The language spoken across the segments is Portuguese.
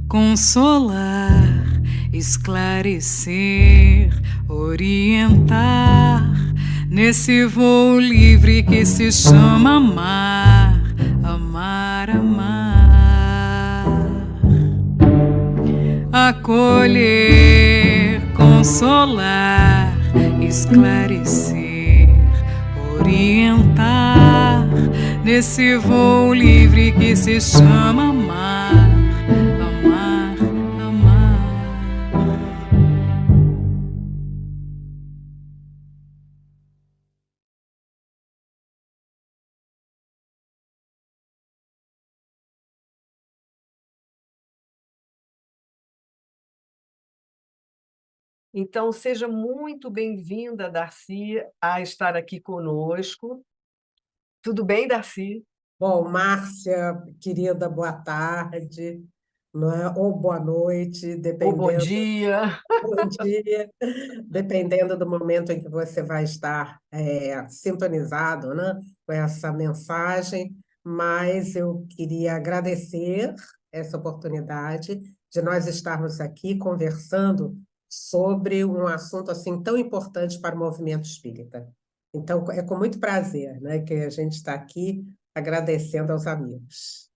consolar, esclarecer, orientar, nesse voo livre que se chama amar, amar, amar. Acolher, consolar, esclarecer, orientar, nesse voo livre que se chama amar, amar, amar. Então, seja muito bem-vinda, Darcy, a estar aqui conosco. Tudo bem, Darcy? Bom, Márcia, querida, boa tarde, não é? Ou boa noite, Ou bom dependendo, dia. bom dia, dependendo do momento em que você vai estar sintonizado, né, com essa mensagem. Mas eu queria agradecer essa oportunidade de nós estarmos aqui conversando sobre um assunto assim tão importante para o movimento espírita. Então, é com muito prazer, né, que a gente está aqui agradecendo aos amigos.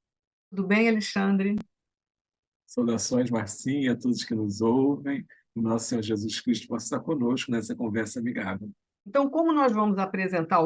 Tudo bem, Alexandre? Saudações, Marcinha, a todos que nos ouvem. O nosso Senhor Jesus Cristo possa estar conosco nessa conversa amigável. Então, como nós vamos apresentar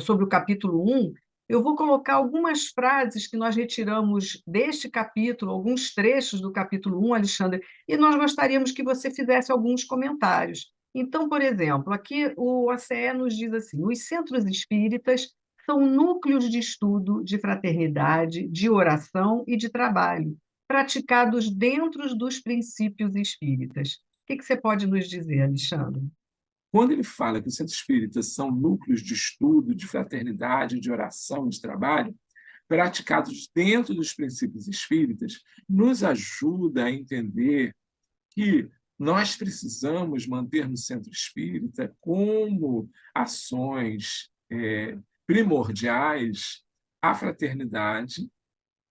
sobre o capítulo 1, eu vou colocar algumas frases que nós retiramos deste capítulo, alguns trechos do capítulo 1, Alexandre, e nós gostaríamos que você fizesse alguns comentários. Então, por exemplo, aqui o ACE nos diz assim: os centros espíritas são núcleos de estudo, de fraternidade, de oração e de trabalho, praticados dentro dos princípios espíritas. O que você pode nos dizer, Alexandre? Quando ele fala que os centros espíritas são núcleos de estudo, de fraternidade, de oração, de trabalho, praticados dentro dos princípios espíritas, nos ajuda a entender que nós precisamos manter no centro espírita como ações primordiais a fraternidade,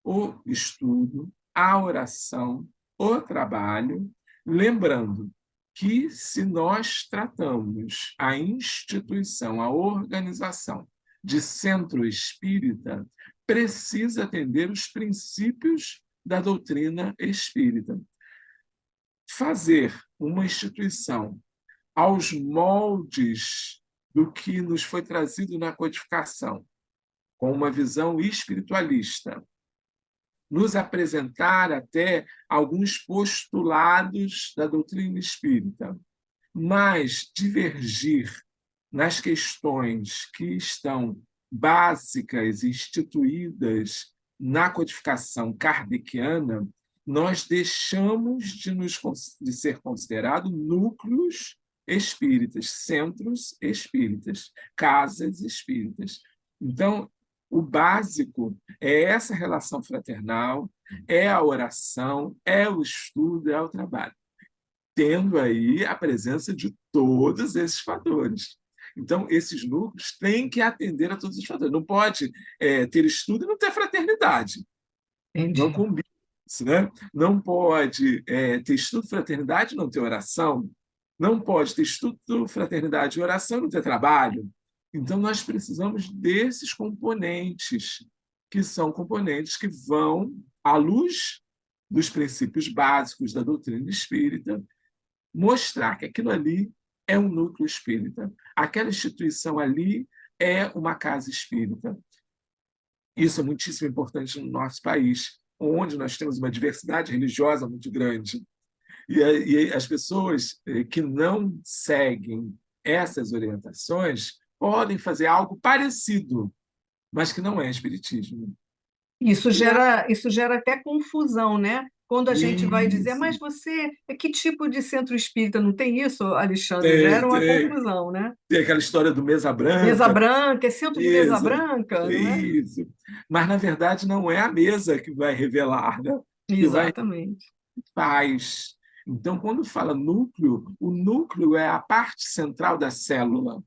o estudo, a oração, o trabalho, lembrando que se nós tratamos a instituição, a organização de centro espírita, precisa atender os princípios da doutrina espírita. Fazer uma instituição aos moldes do que nos foi trazido na codificação, com uma visão espiritualista, nos apresentar até alguns postulados da doutrina espírita, mas divergir nas questões que estão básicas, instituídas na codificação kardeciana, nós deixamos de ser considerados núcleos espíritas, centros espíritas, casas espíritas. Então, o básico é essa relação fraternal, é a oração, é o estudo, é o trabalho, tendo aí a presença de todos esses fatores. Então, esses núcleos têm que atender a todos os fatores. Não pode ter estudo e não ter fraternidade. Entendi. Não combina isso, né? Não pode ter estudo, fraternidade e não ter oração. Não pode ter estudo, fraternidade e oração e não ter trabalho. Então, nós precisamos desses componentes, que são componentes que vão, à luz dos princípios básicos da doutrina espírita, mostrar que aquilo ali é um núcleo espírita, aquela instituição ali é uma casa espírita. Isso é muitíssimo importante no nosso país, onde nós temos uma diversidade religiosa muito grande. E as pessoas que não seguem essas orientações podem fazer algo parecido, mas que não é espiritismo. Isso gera até confusão, né? Quando a gente vai dizer, Isso. mas você é que tipo de centro espírita? Não tem isso, Alexandre? Tem, Gera uma tem, confusão, né? tem aquela história do mesa Mesa branca. branca, é centro de mesa Isso, branca, não é? isso. Mas, na verdade, não é a mesa que vai revelar, né? Que vai Exatamente. faz. Então, quando fala núcleo, o núcleo é a parte central da célula.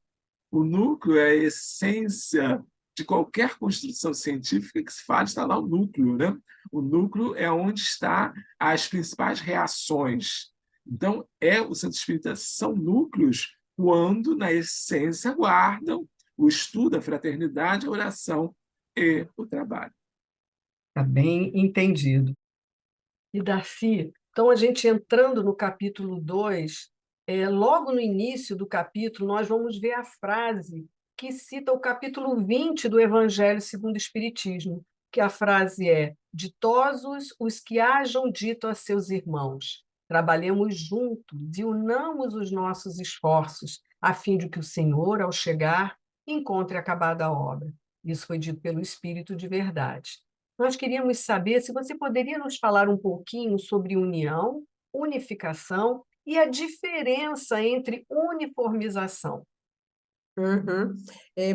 O núcleo é a essência de qualquer construção científica que se fale, está lá o núcleo, né? O núcleo é onde estão as principais reações. Então, os centros espíritas são núcleos quando, na essência, guardam o estudo, a fraternidade, a oração e o trabalho. Está bem entendido. E, Darcy, então a gente entrando no capítulo 2, logo no início do capítulo, nós vamos ver a frase que cita o capítulo 20 do Evangelho segundo o Espiritismo, que a frase é: ditosos os que hajam dito a seus irmãos, trabalhemos juntos e unamos os nossos esforços, a fim de que o Senhor, ao chegar, encontre acabada a obra. Isso foi dito pelo Espírito de verdade. Nós queríamos saber se você poderia nos falar um pouquinho sobre união, unificação e a diferença entre uniformização. Uhum.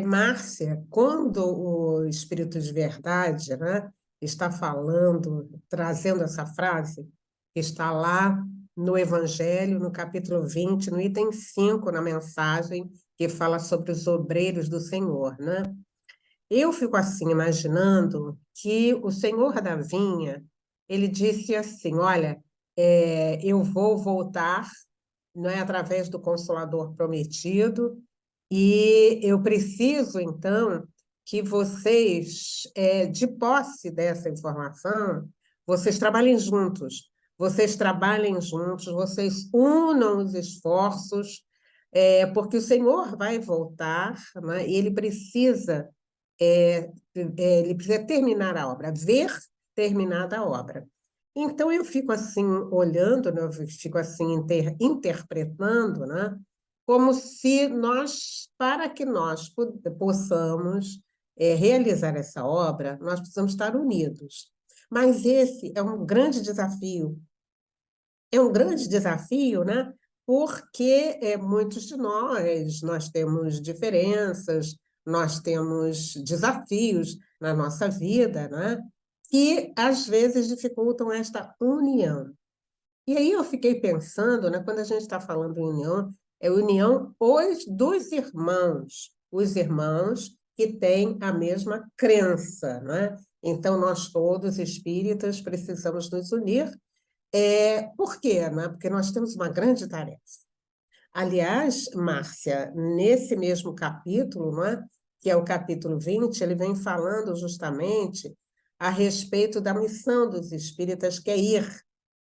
Márcia, quando o Espírito de Verdade, né, está falando, trazendo essa frase, que está lá no Evangelho, no capítulo 20, no item 5, na mensagem, que fala sobre os obreiros do Senhor, né? Eu fico assim, imaginando que o Senhor da vinha, ele disse assim, olha, eu vou voltar, não é, através do Consolador prometido, e eu preciso, então, que vocês, de posse dessa informação, vocês trabalhem juntos, vocês unam os esforços, porque o Senhor vai voltar, né, e ele precisa terminar a obra, ver terminada a obra. Então, eu fico assim, olhando, né, eu fico assim, interpretando, né, como se para que nós possamos realizar essa obra, nós precisamos estar unidos. Mas esse é um grande desafio. É um grande desafio, né? Porque muitos de nós temos diferenças, nós temos desafios na nossa vida, né? Que às vezes dificultam esta união. E aí eu fiquei pensando, né, quando a gente está falando em união, é união dos irmãos, os irmãos que têm a mesma crença, né? Então, nós todos, espíritas, precisamos nos unir. Por quê? Né? Porque nós temos uma grande tarefa. Aliás, Márcia, nesse mesmo capítulo, não é? Que é o capítulo 20, ele vem falando justamente a respeito da missão dos espíritas, que é ir,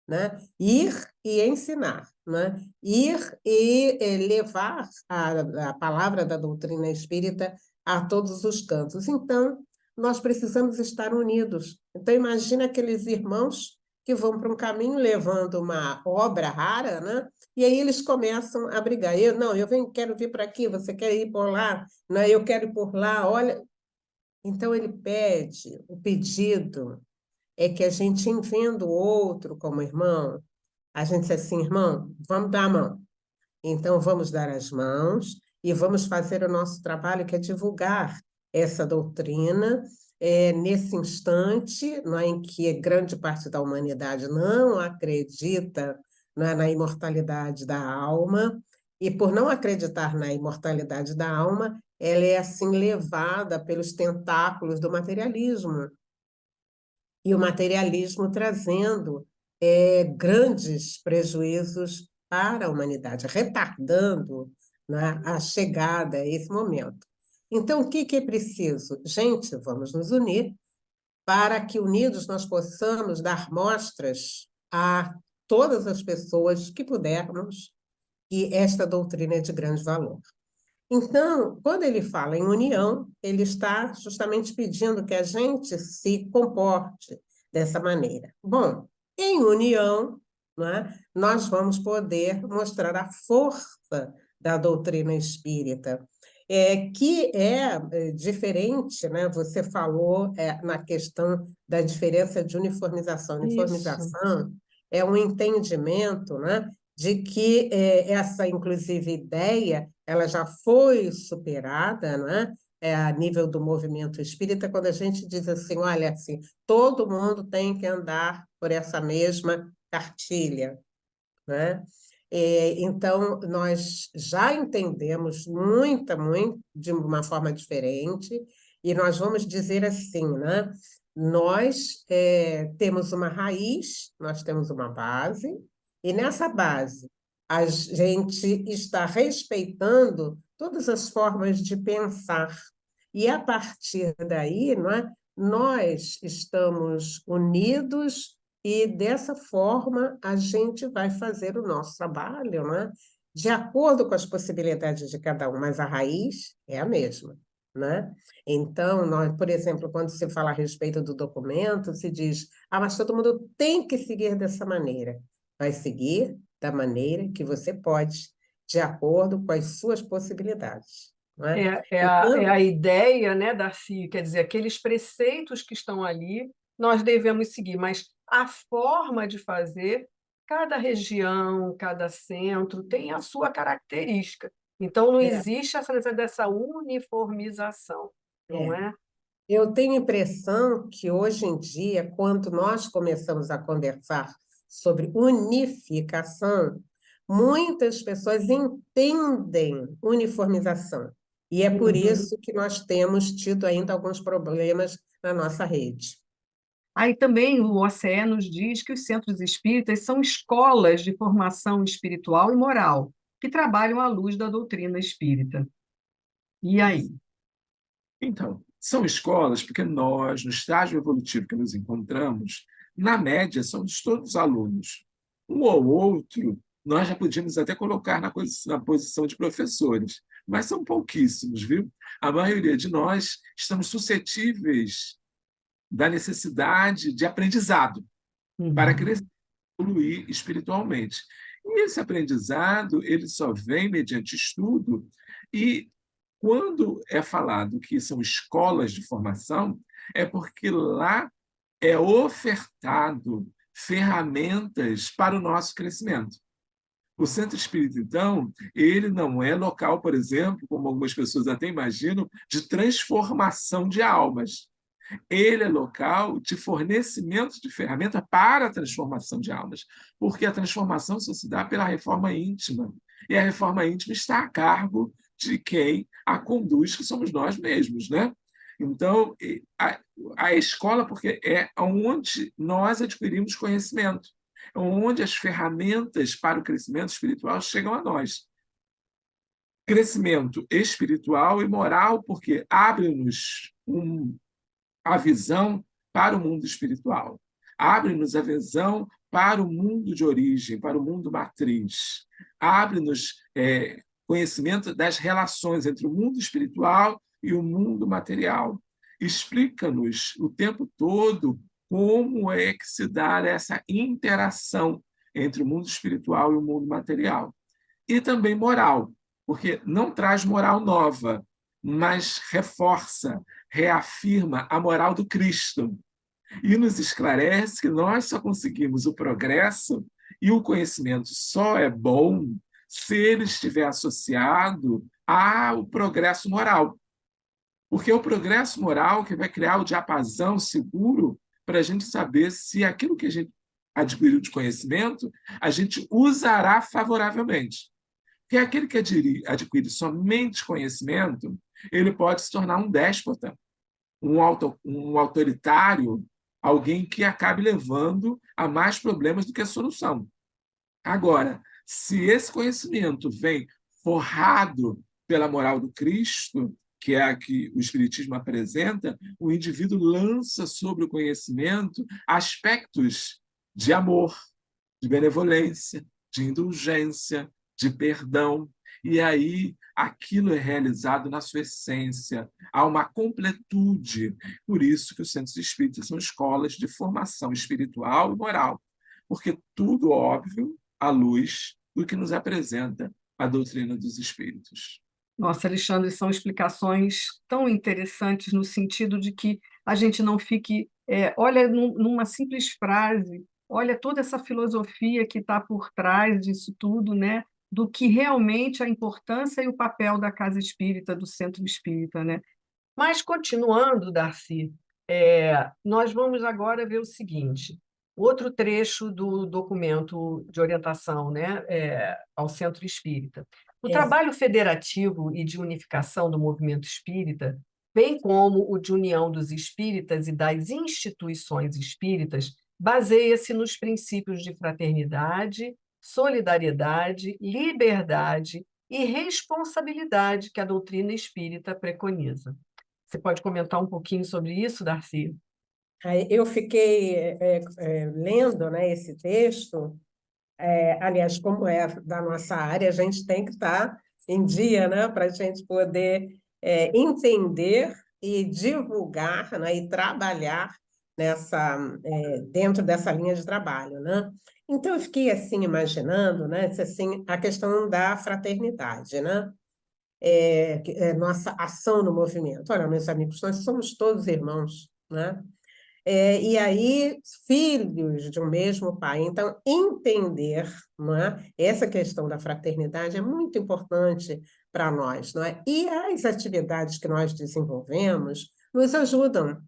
né? Ir e ensinar, né? Ir e levar a palavra da doutrina espírita a todos os cantos. Então, nós precisamos estar unidos. Então, imagina aqueles irmãos que vão para um caminho levando uma obra rara, né? E aí eles começam a brigar. Quero vir para aqui, você quer ir por lá, né? Eu quero ir por lá, olha. Então, o pedido é que a gente, vendo o outro como irmão, a gente diz assim, irmão, vamos dar a mão. Então, vamos dar as mãos e vamos fazer o nosso trabalho, que é divulgar essa doutrina nesse instante, não é, em que grande parte da humanidade não acredita, não é, na imortalidade da alma, e por não acreditar na imortalidade da alma, ela é assim levada pelos tentáculos do materialismo. E o materialismo trazendo grandes prejuízos para a humanidade, retardando, né, a chegada a esse momento. Então, o que é preciso? Gente, vamos nos unir para que, unidos, nós possamos dar mostras a todas as pessoas que pudermos que esta doutrina é de grande valor. Então, quando ele fala em união, ele está justamente pedindo que a gente se comporte dessa maneira. Bom, em união, né, nós vamos poder mostrar a força da doutrina espírita, que é diferente, né? Você falou na questão da diferença de uniformização. Uniformização é um entendimento, né, de que essa, inclusive, ideia ela já foi superada, né? A nível do movimento espírita, quando a gente diz assim, olha, assim, todo mundo tem que andar por essa mesma cartilha, né? Então, nós já entendemos muito, de uma forma diferente, E nós vamos dizer assim, né? Nós temos uma raiz, nós temos uma base, e nessa base a gente está respeitando todas as formas de pensar. E a partir daí, não é? Nós estamos unidos e dessa forma a gente vai fazer o nosso trabalho, não é? De acordo com as possibilidades de cada um, mas a raiz é a mesma, né? Então, nós, por exemplo, quando se fala a respeito do documento, se diz, mas todo mundo tem que seguir dessa maneira. Vai seguir da maneira que você pode, de acordo com as suas possibilidades, não é? É a ideia, né, Darcy? Quer dizer, aqueles preceitos que estão ali, nós devemos seguir, mas a forma de fazer, cada região, cada centro tem a sua característica. Então, não É, existe essa necessidade dessa uniformização, não é. é? Eu tenho a impressão que hoje em dia, quando nós começamos a conversar sobre unificação, muitas pessoas entendem uniformização. E é por Uhum. isso que nós temos tido ainda alguns problemas na nossa rede. Aí também o OCE nos diz que os centros espíritas são escolas de formação espiritual e moral, que trabalham à luz da doutrina espírita. E aí? Então, são escolas porque nós, no estágio evolutivo que nos encontramos, na média, somos todos alunos. Um ou outro, nós já podíamos até colocar na posição de professores, mas são pouquíssimos, viu? A maioria de nós estamos suscetíveis da necessidade de aprendizado para Uhum. crescer, evoluir espiritualmente. E esse aprendizado, ele só vem mediante estudo, e quando é falado que são escolas de formação, é porque lá é ofertado ferramentas para o nosso crescimento. O centro espírita, então, ele não é local, por exemplo, como algumas pessoas até imaginam, de transformação de almas. Ele é local de fornecimento de ferramenta para a transformação de almas, porque a transformação só se dá pela reforma íntima. E a reforma íntima está a cargo de quem a conduz, que somos nós mesmos, né? Então, a escola, porque é onde nós adquirimos conhecimento, é onde as ferramentas para o crescimento espiritual chegam a nós. Crescimento espiritual e moral, porque abre-nos a visão para o mundo espiritual. Abre-nos a visão para o mundo de origem, para o mundo matriz. Abre-nos conhecimento das relações entre o mundo espiritual e o mundo material. Explica-nos o tempo todo como é que se dá essa interação entre o mundo espiritual e o mundo material. E também moral, porque não traz moral nova, mas reforça, reafirma a moral do Cristo e nos esclarece que nós só conseguimos o progresso e o conhecimento só é bom se ele estiver associado ao progresso moral. Porque é o progresso moral que vai criar o diapasão seguro para a gente saber se aquilo que a gente adquiriu de conhecimento a gente usará favoravelmente. Porque aquele que adquire somente conhecimento, ele pode se tornar um déspota, um autoritário, alguém que acabe levando a mais problemas do que a solução. Agora, se esse conhecimento vem forrado pela moral do Cristo, que é a que o Espiritismo apresenta, o indivíduo lança sobre o conhecimento aspectos de amor, de benevolência, de indulgência, de perdão, e aí aquilo é realizado na sua essência, há uma completude. Por isso que os centros espíritas são escolas de formação espiritual e moral, porque tudo óbvio à luz do que nos apresenta a doutrina dos espíritos. Nossa, Alexandre, são explicações tão interessantes no sentido de que a gente não fique, olha, numa simples frase, olha toda essa filosofia que está por trás disso tudo, né? Do que realmente a importância e o papel da casa espírita, do centro espírita, né? Mas, continuando, Darcy, nós vamos agora ver o seguinte: outro trecho do documento de orientação, né, ao Centro Espírita. O É, trabalho federativo e de unificação do movimento espírita bem como o de união dos espíritas e das instituições espíritas, baseia-se nos princípios de fraternidade, solidariedade, liberdade e responsabilidade que a doutrina espírita preconiza. Você pode comentar um pouquinho sobre isso, Darcy? Aí eu fiquei lendo, né, esse texto. Aliás, como é da nossa área, a gente tem que estar em dia, né, para a gente poder entender e divulgar, né, e trabalhar dentro dessa linha de trabalho, né? Então, eu fiquei assim imaginando, né, assim, a questão da fraternidade, né? Nossa ação no movimento. Olha, meus amigos, nós somos todos irmãos, né? E aí, filhos de um mesmo pai. Então, entender, não é? Essa questão da fraternidade é muito importante para nós, não é? E as atividades que nós desenvolvemos nos ajudam,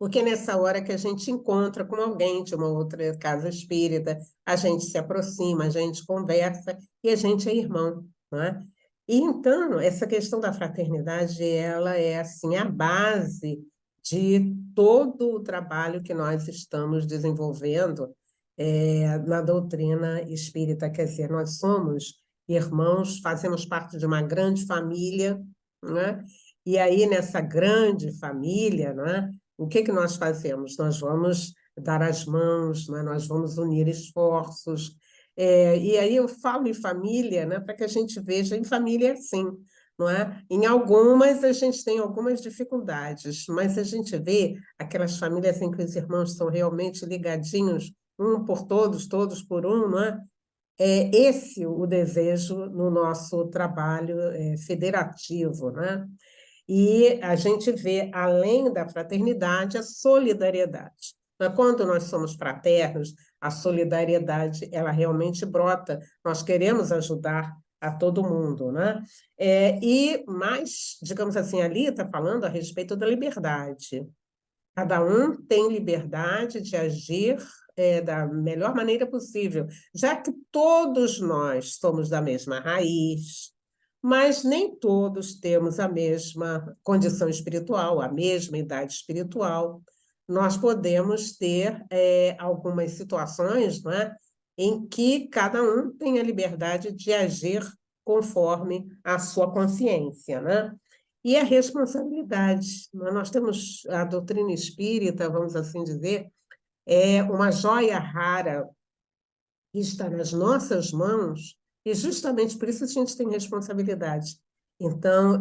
porque nessa hora que a gente encontra com alguém de uma outra casa espírita, a gente se aproxima, a gente conversa e a gente é irmão, não é? E então, essa questão da fraternidade, ela é assim a base de todo o trabalho que nós estamos desenvolvendo na doutrina espírita. Quer dizer, nós somos irmãos, fazemos parte de uma grande família, né? E aí, nessa grande família, né, o que nós fazemos? Nós vamos dar as mãos, né? Nós vamos unir esforços. E aí eu falo em família, né, para que a gente veja em família assim, não é? Em algumas a gente tem algumas dificuldades, mas a gente vê aquelas famílias em que os irmãos são realmente ligadinhos, um por todos, todos por um, não é? É esse o desejo no nosso trabalho federativo, né? E a gente vê, além da fraternidade, a solidariedade. Mas quando nós somos fraternos, a solidariedade ela realmente brota. Nós queremos ajudar a todo mundo, né? E mais, digamos assim, ali está falando a respeito da liberdade. Cada um tem liberdade de agir da melhor maneira possível, já que todos nós somos da mesma raiz, mas nem todos temos a mesma condição espiritual, a mesma idade espiritual. Nós podemos ter algumas situações, não é, em que cada um tem a liberdade de agir conforme a sua consciência, né? E a responsabilidade. Nós temos a doutrina espírita, vamos assim dizer, é uma joia rara que está nas nossas mãos, e justamente por isso a gente tem responsabilidade. Então,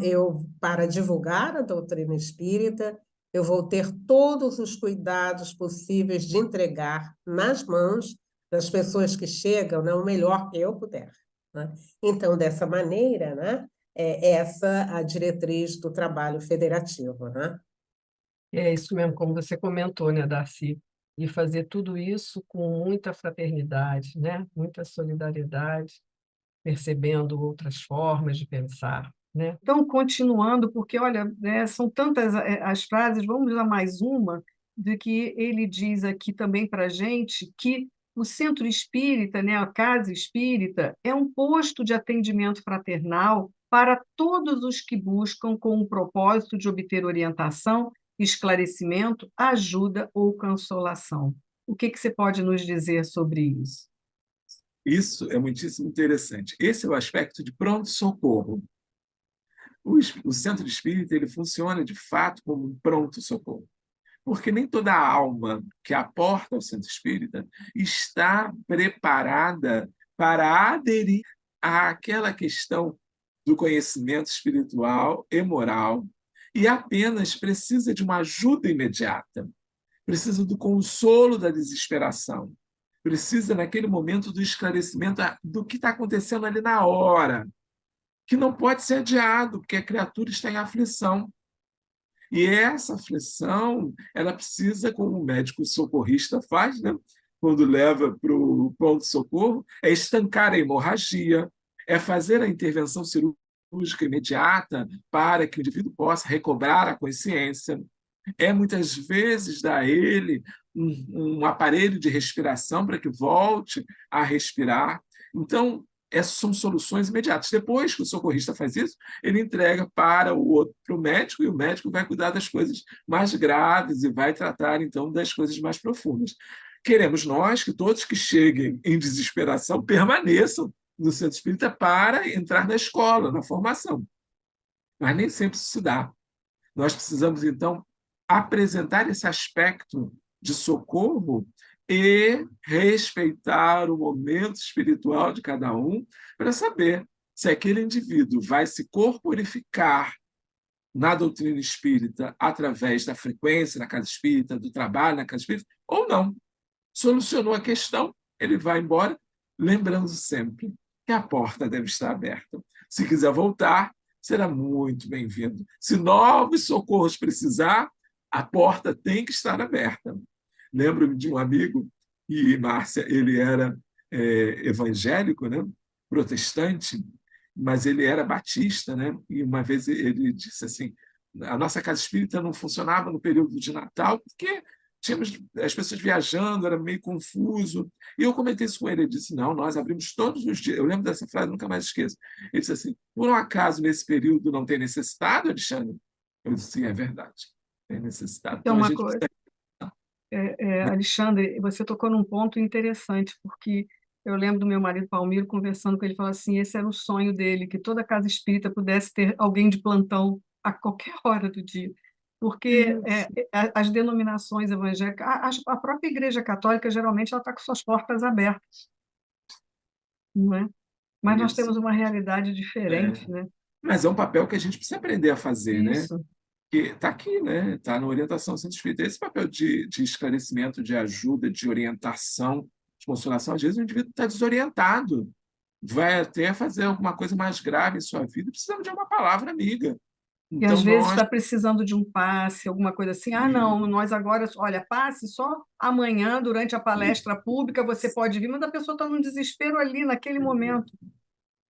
para divulgar a doutrina espírita, eu vou ter todos os cuidados possíveis de entregar nas mãos das pessoas que chegam, né, o melhor que eu puder, né? Então, dessa maneira, né, essa a diretriz do trabalho federativo, né? É isso mesmo, como você comentou, né, Darcy? E fazer tudo isso com muita fraternidade, né? Muita solidariedade, percebendo outras formas de pensar, né? Então, continuando, porque, olha, são tantas as frases, vamos a mais uma, de que ele diz aqui também para a gente que o centro espírita, né, a casa espírita, é um posto de atendimento fraternal para todos os que buscam com o propósito de obter orientação, esclarecimento, ajuda ou consolação. O que você pode nos dizer sobre isso? Isso é muitíssimo interessante. Esse é o aspecto de pronto-socorro. O centro espírita ele funciona, de fato, como um pronto-socorro, porque nem toda alma que aporta ao centro espírita está preparada para aderir àquela questão do conhecimento espiritual e moral e apenas precisa de uma ajuda imediata, precisa do consolo da desesperação, precisa, naquele momento, do esclarecimento do que está acontecendo ali na hora, que não pode ser adiado, porque a criatura está em aflição. E essa aflição, ela precisa, como o médico socorrista faz, né? Quando leva para o pronto-socorro, é estancar a hemorragia, é fazer a intervenção cirúrgica imediata para que o indivíduo possa recobrar a consciência, é muitas vezes dar a ele um aparelho de respiração para que volte a respirar. Então, essas são soluções imediatas. Depois que o socorrista faz isso, ele entrega para o outro médico, e o médico vai cuidar das coisas mais graves e vai tratar, então, das coisas mais profundas. Queremos nós que todos que cheguem em desesperação permaneçam no centro espírita para entrar na escola, na formação. Mas nem sempre isso se dá. Nós precisamos, então, apresentar esse aspecto de socorro e respeitar o momento espiritual de cada um para saber se aquele indivíduo vai se corporificar na doutrina espírita através da frequência na casa espírita, do trabalho na casa espírita, ou não. Solucionou a questão, ele vai embora, lembrando sempre que a porta deve estar aberta. Se quiser voltar, será muito bem-vindo. Se novos socorros precisar, a porta tem que estar aberta. Lembro de um amigo, e Márcia, ele era evangélico, né? Protestante, mas ele era batista, né? E uma vez ele disse assim, a nossa casa espírita não funcionava no período de Natal, porque tínhamos as pessoas viajando, era meio confuso. E eu comentei isso com ele, ele disse, não, nós abrimos todos os dias. Eu lembro dessa frase, nunca mais esqueço. Ele disse assim, por um acaso nesse período não tem necessitado, Alexandre? Eu disse, sim, é verdade, tem necessitado. Então, Então, a uma gente coisa, precisa... Alexandre, você tocou num ponto interessante, porque eu lembro do meu marido Palmiro conversando com ele, falando assim, esse era o sonho dele, que toda casa espírita pudesse ter alguém de plantão a qualquer hora do dia. Porque as denominações evangélicas, a própria Igreja Católica, geralmente, ela está com suas portas abertas, não é? Mas nós Isso. temos uma realidade diferente, né? Mas é um papel que a gente precisa aprender a fazer, né? Isso. Que está aqui, né? Está na orientação do centro espírita. Esse papel de esclarecimento, de ajuda, de orientação, de consolação, às vezes o indivíduo está desorientado, vai até fazer alguma coisa mais grave em sua vida, precisando de uma palavra amiga. E às Então, vezes nós... está precisando de um passe, alguma coisa assim. Ah, não, nós agora, olha, passe só amanhã, durante a palestra pública, você pode vir, mas a pessoa está num desespero ali, naquele momento.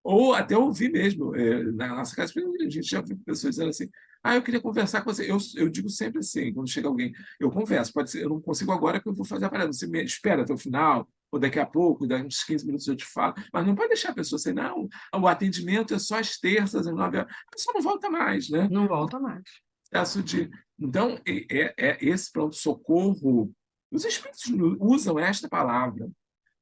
Ou até ouvir mesmo. Na nossa casa, a gente já ouviu pessoas dizendo assim, eu queria conversar com você. Eu digo sempre assim, quando chega alguém, eu converso, pode ser, eu não consigo agora que eu vou fazer a parada, você me espera até o final, ou daqui a pouco, daqui uns 15 minutos eu te falo, mas não pode deixar a pessoa assim, não, o atendimento é só às terças, às 9 horas, a pessoa não volta mais, né? Não volta mais. Então, esse pronto-socorro, os espíritos usam esta palavra,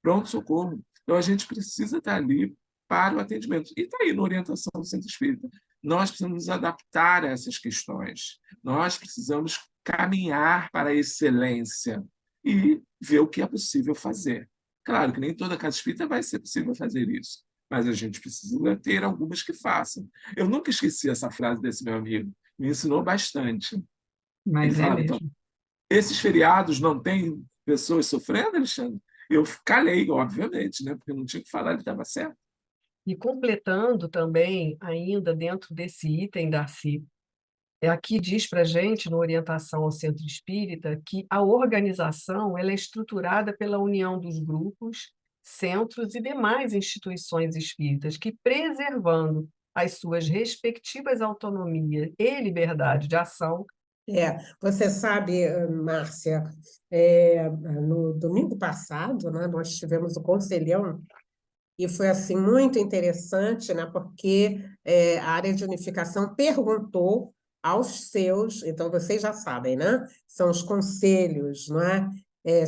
pronto-socorro. Então, a gente precisa estar ali para o atendimento. E está aí na orientação do Centro Espírita. Nós precisamos nos adaptar a essas questões. Nós precisamos caminhar para a excelência e ver o que é possível fazer. Claro que nem toda casa espírita vai ser possível fazer isso, mas a gente precisa ter algumas que façam. Eu nunca esqueci essa frase desse meu amigo, me ensinou bastante. Mas Ele falava, então, esses feriados não têm pessoas sofrendo, Alexandre? Eu calei, obviamente, né? Porque não tinha que falar, ele estava certo. E completando também, ainda dentro desse item, Darcy, aqui diz para a gente, na orientação ao Centro Espírita, que a organização ela é estruturada pela união dos grupos, centros e demais instituições espíritas, que, preservando as suas respectivas autonomias e liberdade de ação. Você sabe, Márcia, no domingo passado, né, nós tivemos o Conselhão, e foi assim, muito interessante, né, porque a área de unificação perguntou aos seus, então vocês já sabem, né? São os conselhos, não é?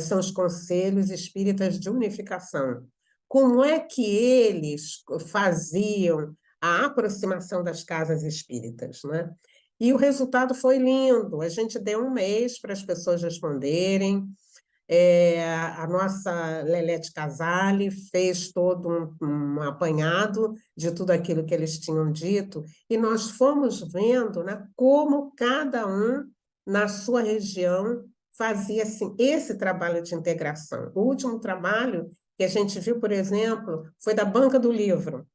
São os conselhos espíritas de unificação. Como é que eles faziam a aproximação das casas espíritas, né? E o resultado foi lindo. A gente deu um mês para as pessoas responderem. A nossa Lelete Casale fez todo um apanhado de tudo aquilo que eles tinham dito, e nós fomos vendo, né, como cada um, na sua região, fazia assim, esse trabalho de integração. O último trabalho que a gente viu, por exemplo, foi da Banca do Livro.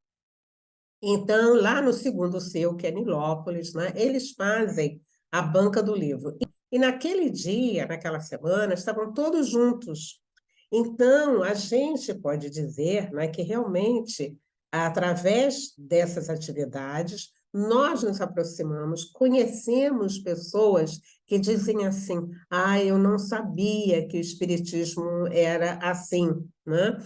Então, lá no segundo seu, que é Nilópolis, né, eles fazem a Banca do Livro. E naquele dia, naquela semana, estavam todos juntos. Então, a gente pode dizer, né, que realmente, através dessas atividades, nós nos aproximamos, conhecemos pessoas que dizem assim: ah, eu não sabia que o espiritismo era assim, né?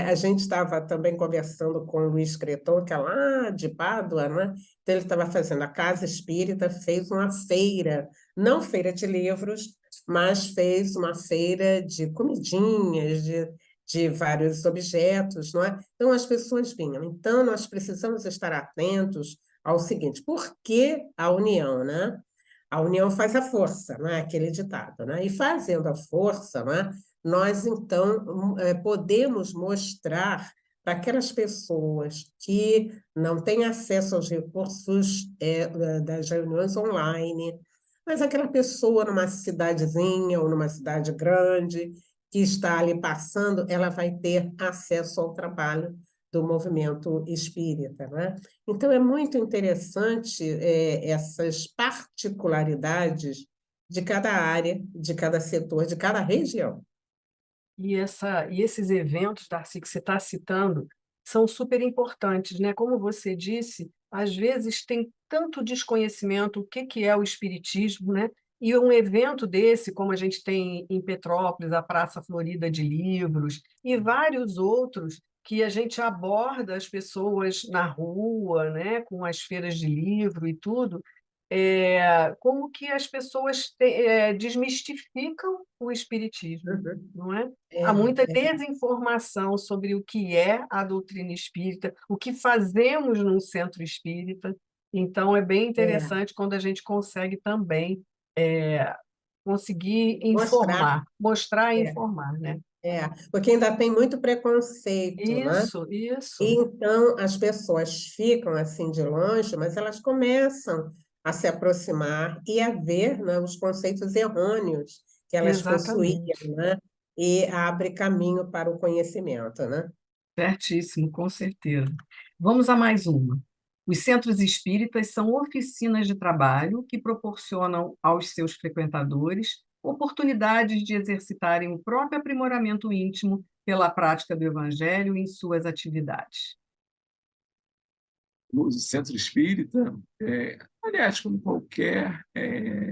A gente estava também conversando com o Luiz Creton, que é lá de Pádua, né? Então, ele estava fazendo a Casa Espírita, fez uma feira, não feira de livros, mas fez uma feira de comidinhas, de vários objetos, não é? Então, as pessoas vinham. Então, nós precisamos estar atentos ao seguinte: por que a união, né? A união faz a força, né? Aquele ditado, né? E fazendo a força, né? Nós, então, podemos mostrar para aquelas pessoas que não têm acesso aos recursos das reuniões online, mas aquela pessoa numa cidadezinha ou numa cidade grande que está ali passando, ela vai ter acesso ao trabalho do movimento espírita, né? Então, é muito interessante essas particularidades de cada área, de cada setor, de cada região. E esses eventos, Darcy, que você está citando, são super importantes, né? Como você disse, às vezes tem tanto desconhecimento o que é o espiritismo, né? E um evento desse, como a gente tem em Petrópolis, a Praça Florida de Livros, e vários outros que a gente aborda as pessoas na rua, né? Com as feiras de livro e tudo, como que as pessoas desmistificam o espiritismo, Uhum. não é? É, Há muita é, desinformação sobre o que é a doutrina espírita, o que fazemos num centro espírita. Então, é bem é. interessante quando a gente consegue também é, conseguir Mostrar. informar, mostrar e É, informar, né? porque ainda tem muito preconceito, né? Isso, E isso, então as pessoas ficam assim de longe, mas elas começam a se aproximar e a ver, né, os conceitos errôneos que elas possuíam, exatamente. né? E abre caminho para o conhecimento, né? Certíssimo, com certeza. Vamos a mais uma. Os centros espíritas são oficinas de trabalho que proporcionam aos seus frequentadores oportunidades de exercitarem o próprio aprimoramento íntimo pela prática do evangelho em suas atividades. O centro espírita, aliás, como qualquer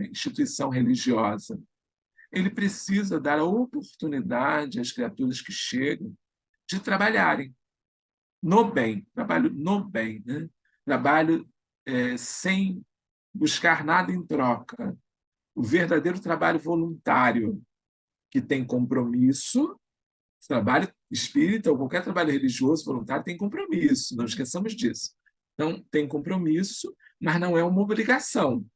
instituição religiosa, ele precisa dar a oportunidade às criaturas que chegam de trabalharem no bem, trabalho no bem, né? Trabalho sem buscar nada em troca. O verdadeiro trabalho voluntário, que tem compromisso, trabalho espírita ou qualquer trabalho religioso voluntário tem compromisso, não esqueçamos disso. Então, tem compromisso, mas não é uma obrigação.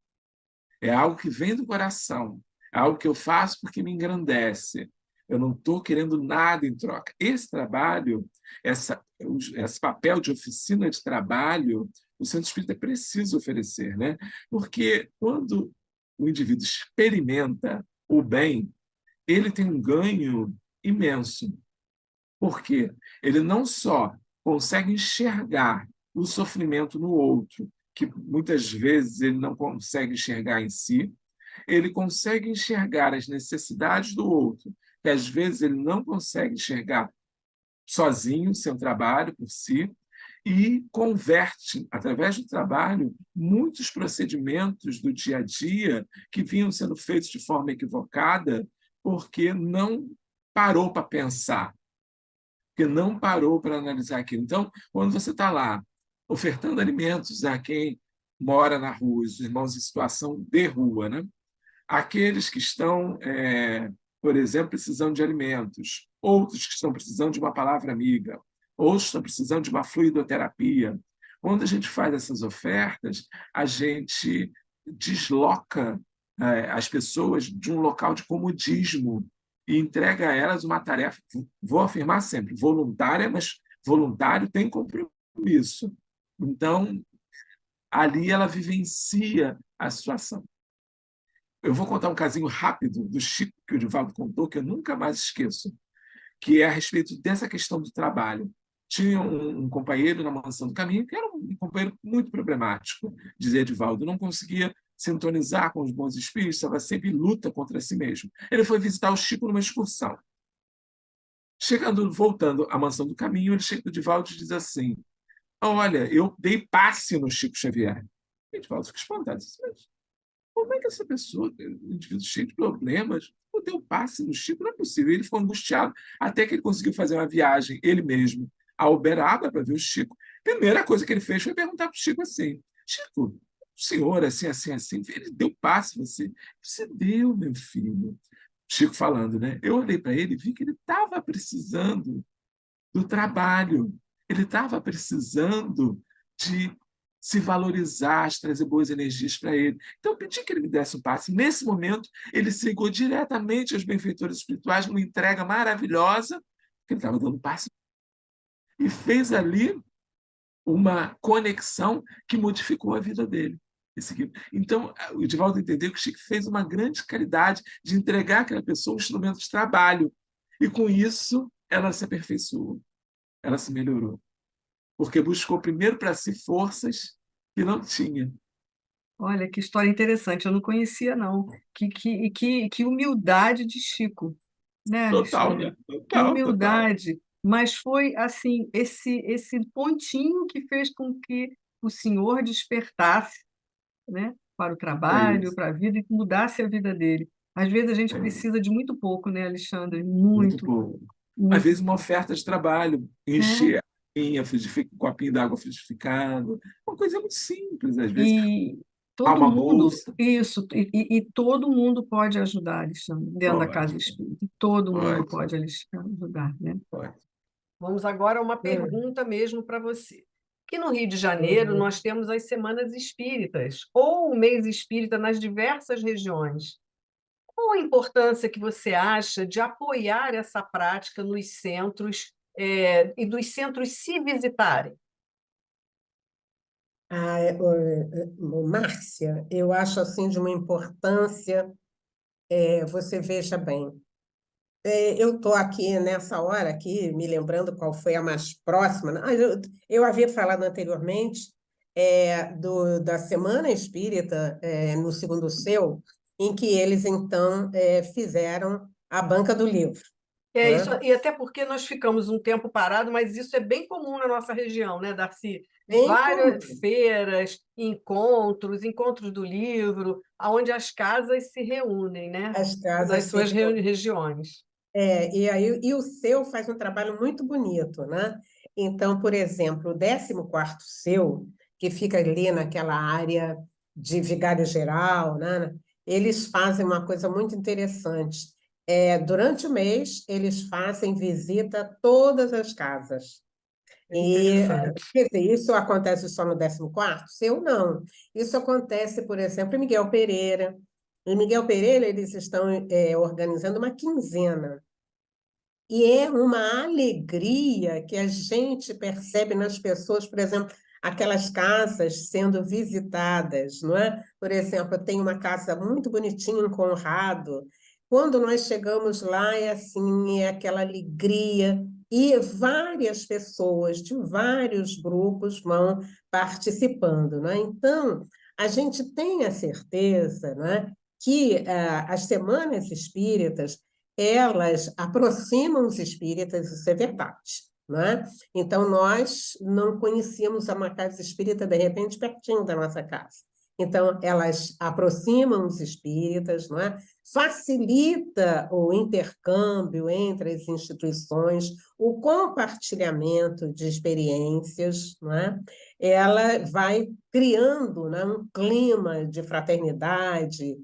É algo que vem do coração, é algo que eu faço porque me engrandece. Eu não estou querendo nada em troca. Esse trabalho, esse papel de oficina de trabalho, o centro espírita precisa oferecer, né? Porque quando o indivíduo experimenta o bem, ele tem um ganho imenso. Por quê? Ele não só consegue enxergar o sofrimento no outro, que muitas vezes ele não consegue enxergar em si, ele consegue enxergar as necessidades do outro, que às vezes ele não consegue enxergar sozinho, seu trabalho por si, e converte, através do trabalho, muitos procedimentos do dia a dia que vinham sendo feitos de forma equivocada, porque não parou para pensar, que não parou para analisar aquilo. Então, quando você está lá ofertando alimentos a quem mora na rua, os irmãos em situação de rua, né? Aqueles que estão, por exemplo, precisando de alimentos, outros que estão precisando de uma palavra amiga, outros estão precisando de uma fluidoterapia. Quando a gente faz essas ofertas, a gente desloca as pessoas de um local de comodismo e entrega a elas uma tarefa, vou afirmar sempre, voluntária, mas voluntário tem compromisso. Então, ali ela vivencia a situação. Eu vou contar um casinho rápido do Chico, que o Divaldo contou, que eu nunca mais esqueço, que é a respeito dessa questão do trabalho. Tinha um companheiro na Mansão do Caminho, que era um companheiro muito problemático, dizia Divaldo, não conseguia sintonizar com os bons espíritos, estava sempre em luta contra si mesmo. Ele foi visitar o Chico numa excursão. Voltando à Mansão do Caminho, ele chega do Divaldo e diz assim: Olha, eu dei passe no Chico Xavier. A gente fala, fica espantado. Mas como é que essa pessoa, um indivíduo cheio de problemas, deu passe no Chico? Não é possível. Ele ficou angustiado até que ele conseguiu fazer uma viagem, ele mesmo, a Uberaba para ver o Chico. Primeira coisa que ele fez foi perguntar para o Chico assim: Chico, o senhor, assim, assim, assim, ele deu passe você? Você deu, meu filho. Chico falando, né? Eu olhei para ele e vi que ele estava precisando do trabalho. Ele estava precisando de se valorizar, de trazer boas energias para ele. Então, eu pedi que ele me desse um passe. Nesse momento, ele se ligou diretamente aos benfeitores espirituais, uma entrega maravilhosa, que ele estava dando passe, e fez ali uma conexão que modificou a vida dele. Então, o Divaldo entendeu que o Chico fez uma grande caridade de entregar àquela pessoa um instrumento de trabalho. E, com isso, ela se aperfeiçoou, ela se melhorou. Porque buscou primeiro para si forças que não tinha. Olha, que história interessante, eu não conhecia, não. Que humildade de Chico, né, Total, né? Alexandre? Que Total, total. humildade. Mas foi assim, esse pontinho que fez com que o senhor despertasse, né, para o É trabalho, isso. para a vida e mudasse a vida dele. Às vezes a gente É isso. precisa de muito pouco, né, Alexandre? Muito Muito, pouco. Às muito. vezes, uma oferta de trabalho, É. encher a pinha, um copinho d'água frutificado, uma coisa muito simples, às vezes. E Há todo uma mundo, bolsa. isso, e todo mundo pode ajudar, Alexandre, dentro da casa Pode, espírita. Todo mundo pode, pode ajudar, né? pode. Vamos agora a uma Hum, pergunta mesmo para você. Aqui no Rio de Janeiro, uhum. nós temos as Semanas Espíritas, ou o Mês Espírita nas diversas regiões. Qual a importância que você acha de apoiar essa prática nos centros, e dos centros se visitarem? Márcia, eu acho assim de uma importância, você veja bem, eu estou aqui nessa hora aqui, me lembrando qual foi a mais próxima, né? Eu havia falado anteriormente da Semana Espírita, no Segundo Seu, em que eles então fizeram a banca do livro, É isso, né? e até porque nós ficamos um tempo parado, mas isso é bem comum na nossa região, né, Darcy? Bem Várias comum. feiras, encontros do livro, onde as casas se reúnem, né, As casas nas se suas regiões. e o seu faz um trabalho muito bonito, né? Então, por exemplo, o 14º seu, que fica ali naquela área de Vigário Geral, né? Eles fazem uma coisa muito interessante. Durante o mês, eles fazem visita a todas as casas. É E, interessante. quer dizer, isso acontece só no 14º? Seu não. Isso acontece, por exemplo, em Miguel Pereira. Em Miguel Pereira, eles estão organizando uma quinzena. E é uma alegria que a gente percebe nas pessoas, por exemplo, aquelas casas sendo visitadas, não é? Por exemplo, eu tenho uma casa muito bonitinha em Conrado. Quando nós chegamos lá, é assim, é aquela alegria, e várias pessoas de vários grupos vão participando, não é? Então, a gente tem a certeza, não é, que as semanas espíritas elas aproximam os espíritas, isso é verdade, né? Então, nós não conhecíamos a casa espírita, de repente, pertinho da nossa casa. Então, elas aproximam os espíritas, não é? Facilita o intercâmbio entre as instituições, o compartilhamento de experiências, não é? Ela vai criando, né, um clima de fraternidade,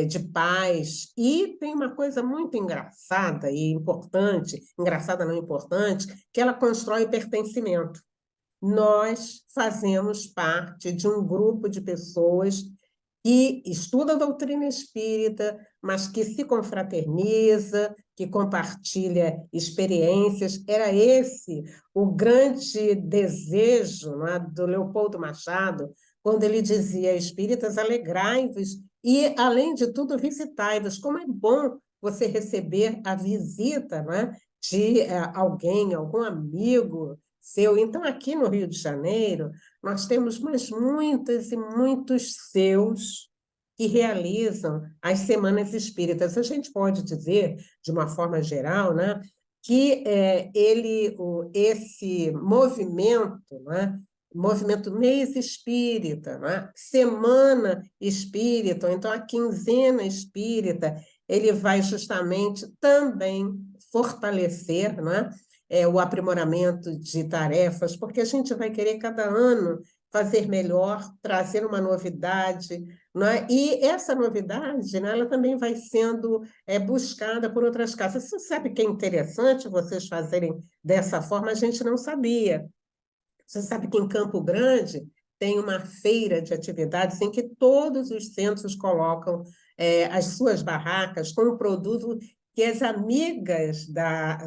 de paz. E tem uma coisa muito engraçada e importante, engraçada não importante, que ela constrói pertencimento. Nós fazemos parte de um grupo de pessoas que estuda a doutrina espírita, mas que se confraterniza, que compartilha experiências. Era esse o grande desejo, não é, do Leopoldo Machado, quando ele dizia: espíritas, alegrai-vos e, além de tudo, visitai-vos. Como é bom você receber a visita, não é, de alguém, algum amigo seu. Então, aqui no Rio de Janeiro, nós temos mais muitas e muitos seus que realizam as semanas espíritas. A gente pode dizer, de uma forma geral, né, que esse movimento, né, movimento mês espírita, né? Semana espírita, ou então a quinzena espírita, ele vai justamente também fortalecer, né? O aprimoramento de tarefas, porque a gente vai querer cada ano fazer melhor, trazer uma novidade, né? E essa novidade, né, ela também vai sendo buscada por outras casas. Você sabe que é interessante vocês fazerem dessa forma? A gente não sabia. Você sabe que em Campo Grande tem uma feira de atividades em que todos os centros colocam as suas barracas com o produto que as amigas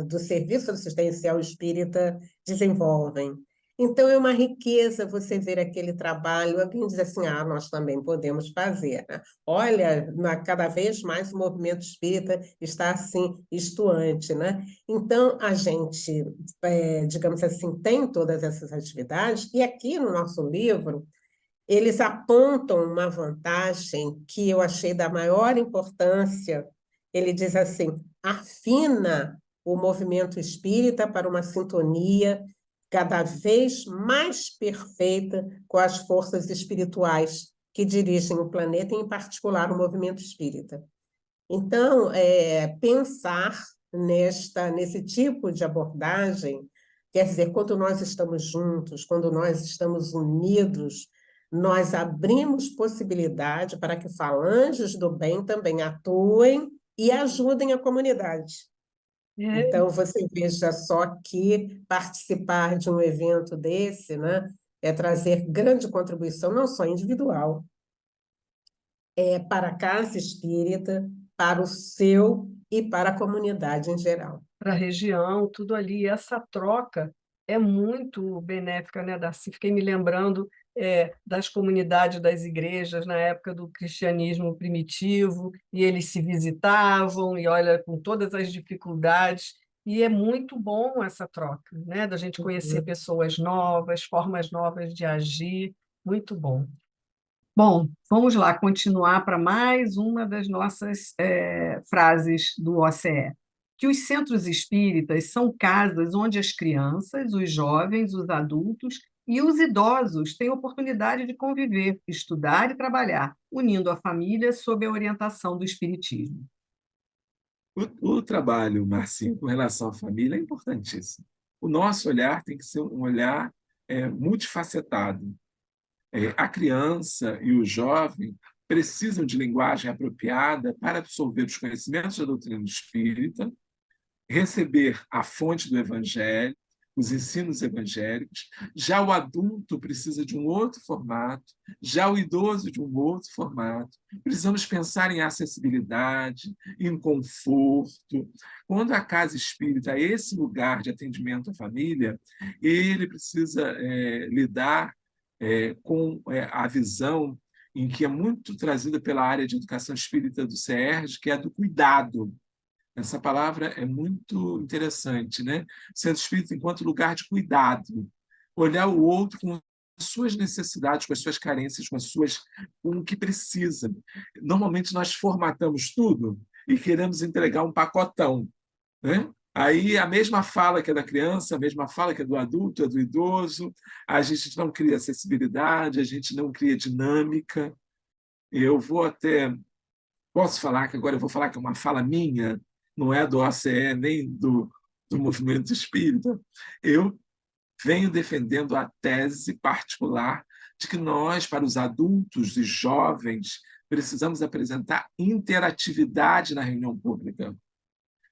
do Serviço Assistencial Espírita desenvolvem. Então, é uma riqueza você ver aquele trabalho. Alguém diz assim, nós também podemos fazer, né? Olha, cada vez mais o movimento espírita está assim, estuante, né? Então, a gente, digamos assim, tem todas essas atividades, e aqui no nosso livro, eles apontam uma vantagem que eu achei da maior importância. Ele diz assim: afina o movimento espírita para uma sintonia cada vez mais perfeita com as forças espirituais que dirigem o planeta, e, em particular, o movimento espírita. Então, pensar nesse tipo de abordagem, quer dizer, quando nós estamos juntos, quando nós estamos unidos, nós abrimos possibilidade para que falanges do bem também atuem e ajudem a comunidade. Então, você veja só que participar de um evento desse, né, é trazer grande contribuição, não só individual, para a casa espírita, para o seu e para a comunidade em geral. Para a região, tudo ali. E essa troca é muito benéfica, né, Darcy? Fiquei me lembrando das comunidades das igrejas na época do cristianismo primitivo, e eles se visitavam, e olha, com todas as dificuldades. E é muito bom essa troca, né, da gente conhecer pessoas novas, formas novas de agir. Muito bom. Bom, vamos lá continuar para mais uma das nossas frases do OCE. Que os centros espíritas são casas onde as crianças, os jovens, os adultos e os idosos têm oportunidade de conviver, estudar e trabalhar, unindo a família sob a orientação do espiritismo. O trabalho, Marcinho, com relação à família é importantíssimo. O nosso olhar tem que ser um olhar multifacetado. A criança e o jovem precisam de linguagem apropriada para absorver os conhecimentos da doutrina espírita, receber a fonte do evangelho, os ensinos evangélicos. Já o adulto precisa de um outro formato, já o idoso de um outro formato. Precisamos pensar em acessibilidade, em conforto. Quando a casa espírita é esse lugar de atendimento à família, ele precisa lidar com a visão em que é muito trazida pela área de educação espírita do CERJ, que é do cuidado. Essa palavra é muito interessante, né? Centro espírita enquanto lugar de cuidado, olhar o outro com as suas necessidades, com as suas carências, com o que precisa. Normalmente nós formatamos tudo e queremos entregar um pacotão, né? Aí a mesma fala que é da criança, a mesma fala que é do adulto, é do idoso, a gente não cria acessibilidade, a gente não cria dinâmica. Posso falar que agora eu vou falar que é uma fala minha, não é do OCE nem do movimento espírita. Eu venho defendendo a tese particular de que nós, para os adultos e jovens, precisamos apresentar interatividade na reunião pública.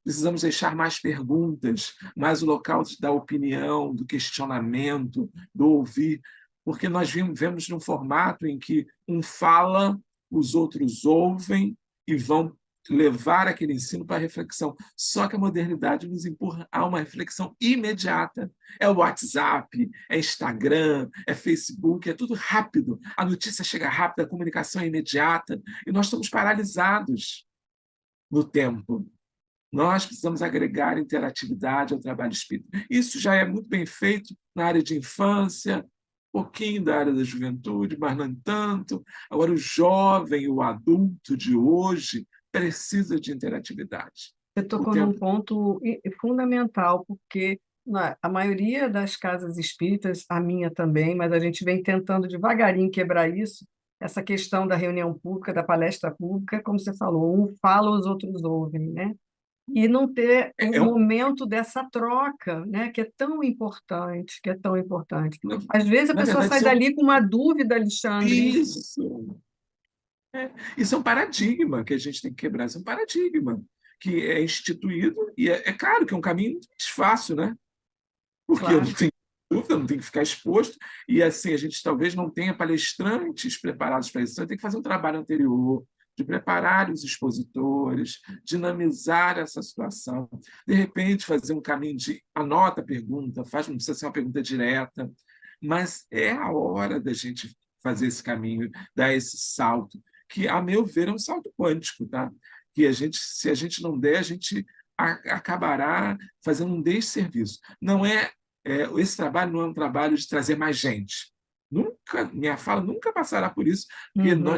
Precisamos deixar mais perguntas, mais o local da opinião, do questionamento, do ouvir, porque nós vivemos num formato em que um fala, os outros ouvem e vão levar aquele ensino para a reflexão. Só que a modernidade nos empurra a uma reflexão imediata. É o WhatsApp, é Instagram, é Facebook, é tudo rápido. A notícia chega rápida, a comunicação é imediata, e nós estamos paralisados no tempo. Nós precisamos agregar interatividade ao trabalho espírita. Isso já é muito bem feito na área de infância, um pouquinho da área da juventude, mas não tanto. Agora, o jovem, o adulto de hoje, precisa de interatividade. Você tocou num ponto fundamental, porque A maioria das casas espíritas, a minha também, mas a gente vem tentando devagarinho quebrar isso, essa questão da reunião pública, da palestra pública, como você falou, um fala, os outros ouvem, né? E não ter É, um é um, momento dessa troca, né? Que é tão importante, que é tão importante. na, Às vezes a na pessoa verdade, sai dali com uma dúvida, Alexandre. isso. Isso é um paradigma que a gente tem que quebrar, isso é um paradigma que é instituído, e é claro que é um caminho muito mais fácil, né? Porque eu não Claro, tenho dúvida, não tenho que ficar exposto, e assim, a gente talvez não tenha palestrantes preparados para isso, então tem que fazer um trabalho anterior, de preparar os expositores, dinamizar essa situação, de repente fazer um caminho de anota a pergunta, faz, não precisa ser uma pergunta direta, mas é a hora da gente fazer esse caminho, dar esse salto, que, a meu ver, é um salto quântico, tá? Que a gente, se a gente não der, a gente acabará fazendo um desserviço. Não é, esse trabalho não é um trabalho de trazer mais gente. Nunca, minha fala nunca passará por isso, porque uhum,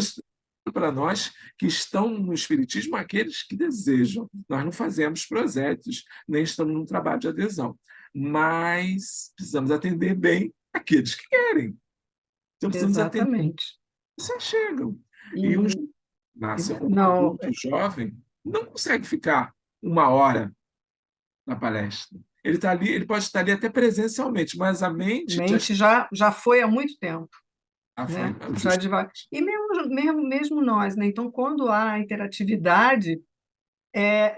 para nós que estão no Espiritismo, aqueles que desejam. Nós não fazemos prosélitos, nem estamos num trabalho de adesão. Mas precisamos atender bem aqueles que querem. Então, precisamos atender exatamente. os que se chegam. E um E, Márcia, um não, adulto jovem não consegue ficar uma hora na palestra. Ele está ali, ele pode estar ali até presencialmente, mas a mente já mente está. já foi há muito tempo, né? Já devagar. E mesmo nós, né? Então, quando há interatividade,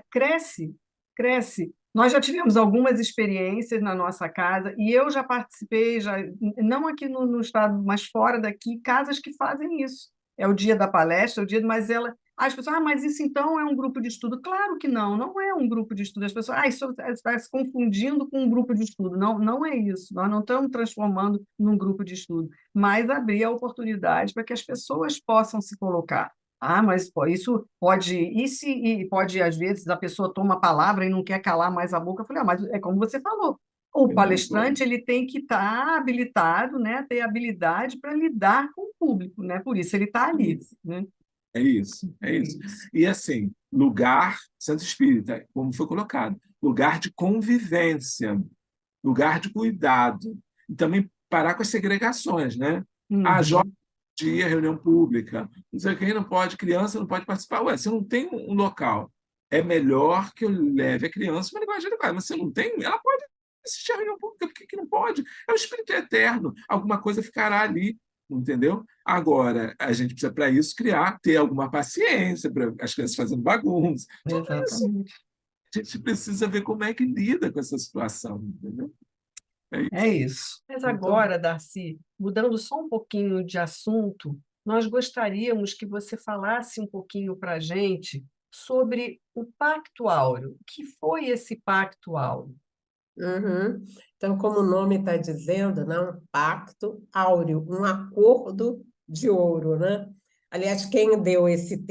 cresce, cresce. Nós já tivemos algumas experiências na nossa casa e eu já participei, já, não aqui no estado, mas fora daqui, casas que fazem isso. É o dia da palestra, é o dia, mas as pessoas, mas isso então é um grupo de estudo? Claro que não, não é um grupo de estudo. As pessoas, isso está se confundindo com um grupo de estudo. Não, não é isso. Nós não estamos transformando num grupo de estudo, mas abrir a oportunidade para que as pessoas possam se colocar. Mas pô, isso pode, e pode, às vezes, a pessoa toma a palavra e não quer calar mais a boca. Eu falei, mas é como você falou, o palestrante ele tem que estar habilitado, né, ter habilidade para lidar com o público, né? Por isso ele está ali, né? É isso, é isso. Isso. E assim, lugar, Centro Espírita, como foi colocado, lugar de convivência, lugar de cuidado, e também parar com as segregações, né? Jovem Uhum. dia, reunião pública, não sei quem não pode, criança não pode participar. Ué, você não tem um local. É melhor que eu leve a criança para uma linguagem adequada, mas você não tem, ela pode assistir a reunião pública, por que não pode? É o espírito eterno, alguma coisa ficará ali, entendeu? Agora, a gente precisa, para isso, ter alguma paciência para as crianças fazendo bagunça, tudo isso. Exatamente. A gente precisa ver como é que lida com essa situação, entendeu? É É isso. isso. Mas Muito bem. agora, Darcy, mudando só um pouquinho de assunto, nós gostaríamos que você falasse um pouquinho para a gente sobre o Pacto Áureo. O que foi esse Pacto Áureo? Uhum. Então, como o nome está dizendo, né, um pacto áureo, um acordo de ouro, né? Aliás, quem deu esse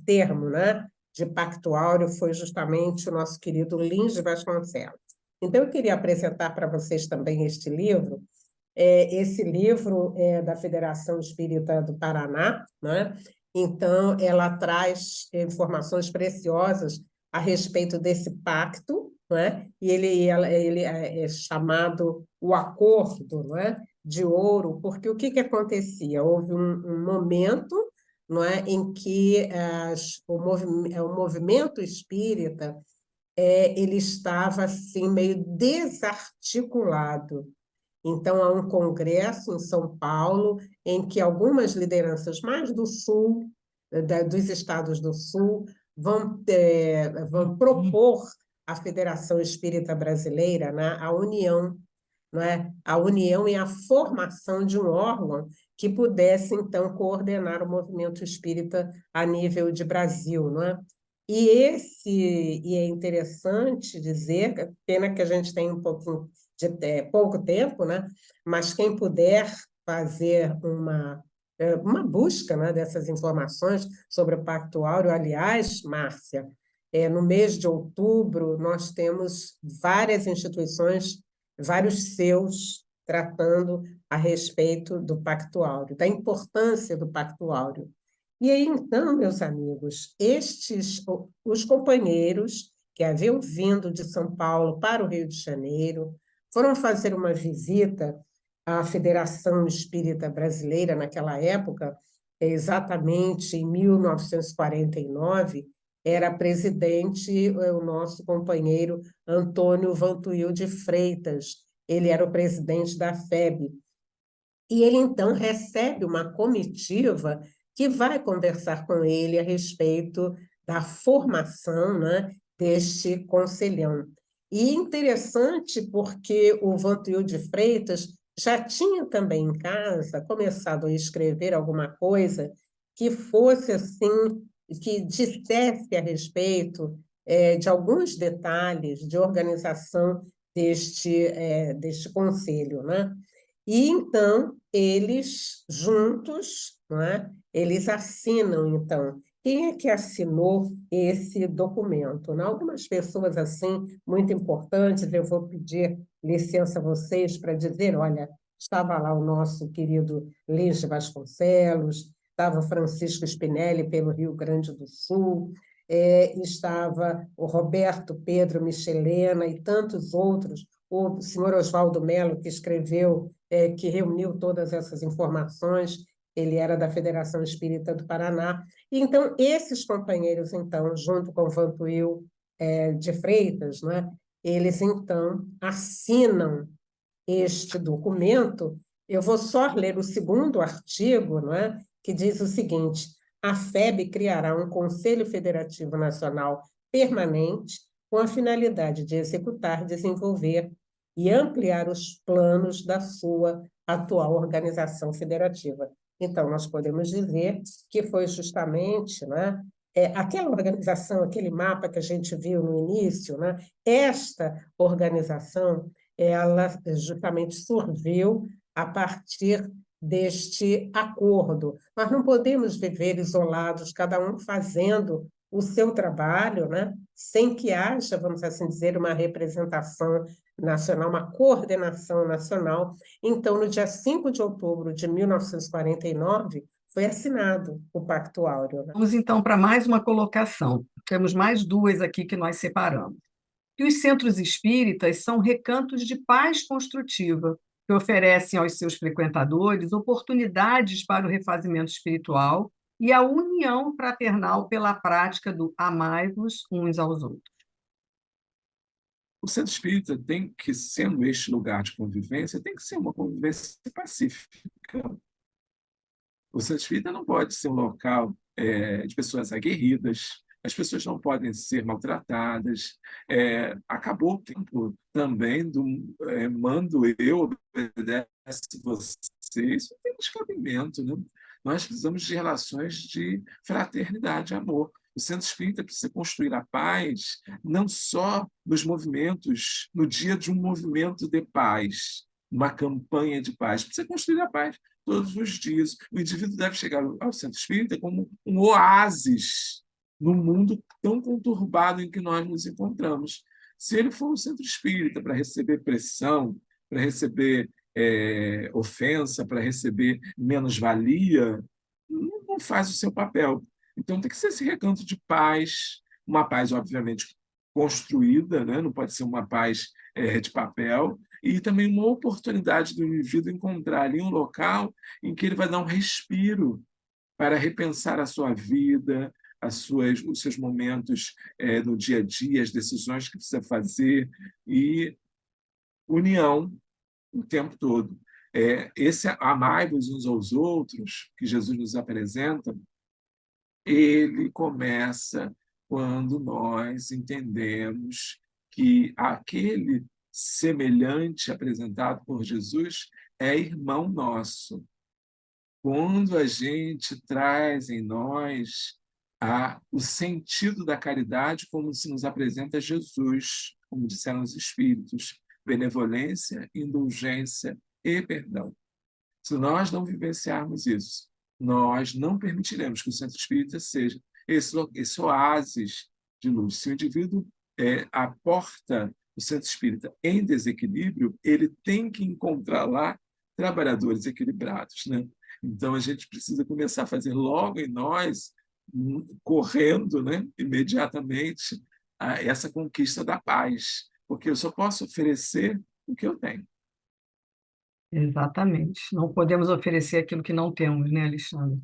termo, né, de pacto áureo foi justamente o nosso querido Lins de Vasconcelos. Então, eu queria apresentar para vocês também este livro. Esse livro é da Federação Espírita do Paraná, né? Então, ela traz informações preciosas a respeito desse pacto, né? E ele é chamado o Acordo, né, de Ouro, porque o que acontecia? Houve um momento, não é, em que o movimento espírita ele estava assim, meio desarticulado. Então, há um congresso em São Paulo em que algumas lideranças mais do Sul, dos estados do Sul, vão propor à Federação Espírita Brasileira, né, a união, não é? A união e a formação de um órgão que pudesse, então, coordenar o movimento espírita a nível de Brasil, não é? E é interessante dizer, pena que a gente tem um pouquinho de pouco tempo, né? Mas quem puder fazer uma busca, né, dessas informações sobre o Pacto Áureo, aliás, Márcia, no mês de outubro nós temos várias instituições, vários seus tratando a respeito do Pacto Áureo, da importância do Pacto Áureo. E aí, então, meus amigos, os companheiros que haviam vindo de São Paulo para o Rio de Janeiro, foram fazer uma visita à Federação Espírita Brasileira naquela época, exatamente em 1949, era presidente o nosso companheiro Antônio Vantuil de Freitas, ele era o presidente da FEB. E ele, então, recebe uma comitiva que vai conversar com ele a respeito da formação, né, deste conselhão. E interessante porque o Vantuil de Freitas já tinha também em casa começado a escrever alguma coisa que fosse assim, que dissesse a respeito de alguns detalhes de organização deste conselho, né? E então eles juntos, não é? Eles assinam então. Quem é que assinou esse documento? Né? Algumas pessoas assim muito importantes, eu vou pedir licença a vocês para dizer, olha, estava lá o nosso querido Lins Vasconcelos, estava Francisco Spinelli pelo Rio Grande do Sul, estava o Roberto Pedro Michelena e tantos outros, o senhor Oswaldo Mello, que escreveu, que reuniu todas essas informações, ele era da Federação Espírita do Paraná. E, então, esses companheiros, então, junto com o Vantuil de Freitas, né, eles, então, assinam este documento. Eu vou só ler o segundo artigo, não é? Que diz o seguinte: a FEB criará um Conselho Federativo Nacional permanente com a finalidade de executar, desenvolver e ampliar os planos da sua atual organização federativa. Então, nós podemos dizer que foi justamente, né, aquela organização, aquele mapa que a gente viu no início, né, esta organização ela justamente surgiu a partir deste acordo. Nós não podemos viver isolados, cada um fazendo o seu trabalho, né? Sem que haja, vamos assim dizer, uma representação nacional, uma coordenação nacional. Então, no dia 5 de outubro de 1949, foi assinado o Pacto Áureo. Vamos então para mais uma colocação. Temos mais duas aqui que nós separamos. E os centros espíritas são recantos de paz construtiva, que oferecem aos seus frequentadores oportunidades para o refazimento espiritual e a união fraternal pela prática do amai-vos uns aos outros. O centro espírita tem que, sendo este lugar de convivência, tem que ser uma convivência pacífica. O centro espírita não pode ser um local de pessoas aguerridas, as pessoas não podem ser maltratadas. Acabou o tempo também do mando eu, obedece você. Isso não tem descabimento, né? Nós precisamos de relações de fraternidade, amor. O centro espírita precisa construir a paz não só nos movimentos, no dia de um movimento de paz, uma campanha de paz. Precisa construir a paz todos os dias. O indivíduo deve chegar ao centro espírita como um oásis no mundo tão conturbado em que nós nos encontramos. Se ele for um centro espírita para receber pressão, para receber ofensa, para receber menos-valia, não faz o seu papel. Então, tem que ser esse recanto de paz, uma paz, obviamente, construída, né? Não pode ser uma paz de papel, e também uma oportunidade do indivíduo encontrar ali um local em que ele vai dar um respiro para repensar a sua vida, os seus momentos no dia a dia, as decisões que precisa fazer, e união o tempo todo. Esse amai-vos uns aos outros, que Jesus nos apresenta, ele começa quando nós entendemos que aquele semelhante apresentado por Jesus é irmão nosso. Quando a gente traz em nós o sentido da caridade como se nos apresenta Jesus, como disseram os Espíritos, benevolência, indulgência e perdão. Se nós não vivenciarmos isso, nós não permitiremos que o centro espírita seja esse oásis de luz. Se o indivíduo aporta o centro espírita em desequilíbrio, ele tem que encontrar lá trabalhadores equilibrados, né? Então, a gente precisa começar a fazer logo em nós, correndo, né, imediatamente, essa conquista da paz, porque eu só posso oferecer o que eu tenho. Exatamente. Não podemos oferecer aquilo que não temos, né, Alexandre?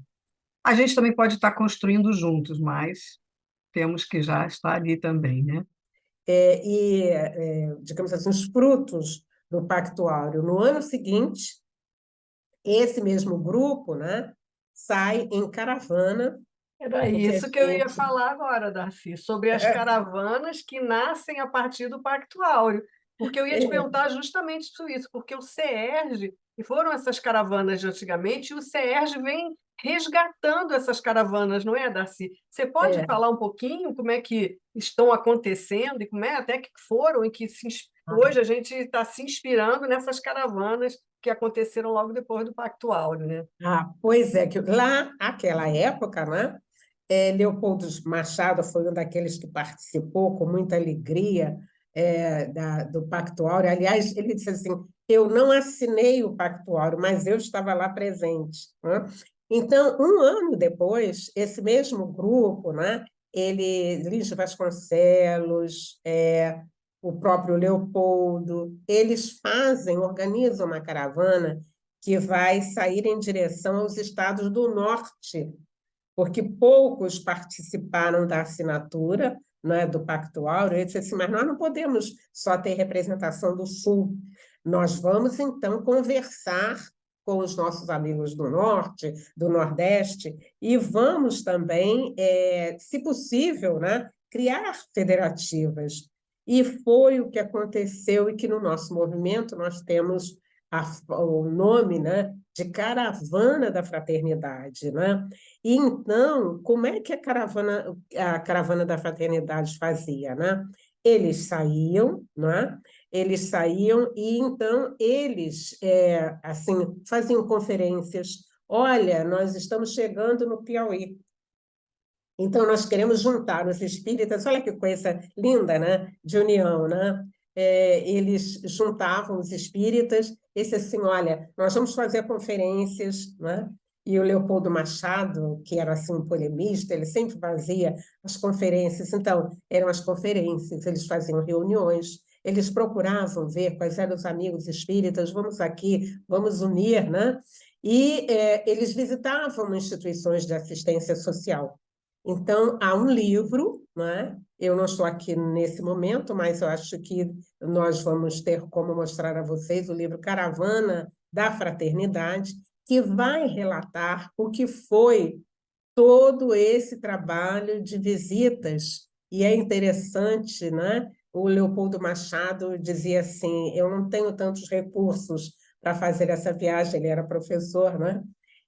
A gente também pode estar construindo juntos, mas temos que já estar ali também, né? Digamos assim, os frutos do Pacto Áureo. No ano seguinte, esse mesmo grupo, né, sai em caravana, Era porque isso que eu ia gente, falar agora, Darcy, sobre as caravanas que nascem a partir do Pacto Áureo. Porque eu ia te perguntar justamente isso, porque o CERJ, e foram essas caravanas de antigamente, e o CERJ vem resgatando essas caravanas, não é, Darcy? Você pode é, falar um pouquinho como é que estão acontecendo e como é até que foram, e que hoje a gente está se inspirando nessas caravanas que aconteceram logo depois do Pacto Áureo, né? pois é, que lá, aquela época, né, Leopoldo Machado foi um daqueles que participou com muita alegria do Pacto Áureo. Aliás, ele disse assim: eu não assinei o Pacto Áureo, mas eu estava lá presente, né? Então, um ano depois, esse mesmo grupo, né, Lins de Vasconcelos, o próprio Leopoldo, eles organizam uma caravana que vai sair em direção aos estados do norte, porque poucos participaram da assinatura, né, do Pacto Áureo. Eu disse assim, mas nós não podemos só ter representação do Sul. Nós vamos, então, conversar com os nossos amigos do Norte, do Nordeste, e vamos também, se possível, né, criar federativas. E foi o que aconteceu, e que no nosso movimento nós temos o nome, né, de Caravana da Fraternidade, né? E então, como é que a caravana da fraternidade fazia, né? Eles saíam, né? Eles saíam e então eles assim faziam conferências. Olha, nós estamos chegando no Piauí. Então, nós queremos juntar os espíritas, olha que coisa linda, né? De união, né? Eles juntavam os espíritas, esse assim, olha, nós vamos fazer conferências, né? E o Leopoldo Machado, que era assim um polemista, ele sempre fazia as conferências. Então, eram as conferências, eles faziam reuniões, eles procuravam ver quais eram os amigos espíritas, vamos aqui, vamos unir, né? E eles visitavam instituições de assistência social. Então, há um livro, né? Eu não estou aqui nesse momento, mas eu acho que nós vamos ter como mostrar a vocês o livro Caravana da Fraternidade, que vai relatar o que foi todo esse trabalho de visitas. E é interessante, né? O Leopoldo Machado dizia assim: eu não tenho tantos recursos para fazer essa viagem, ele era professor, né?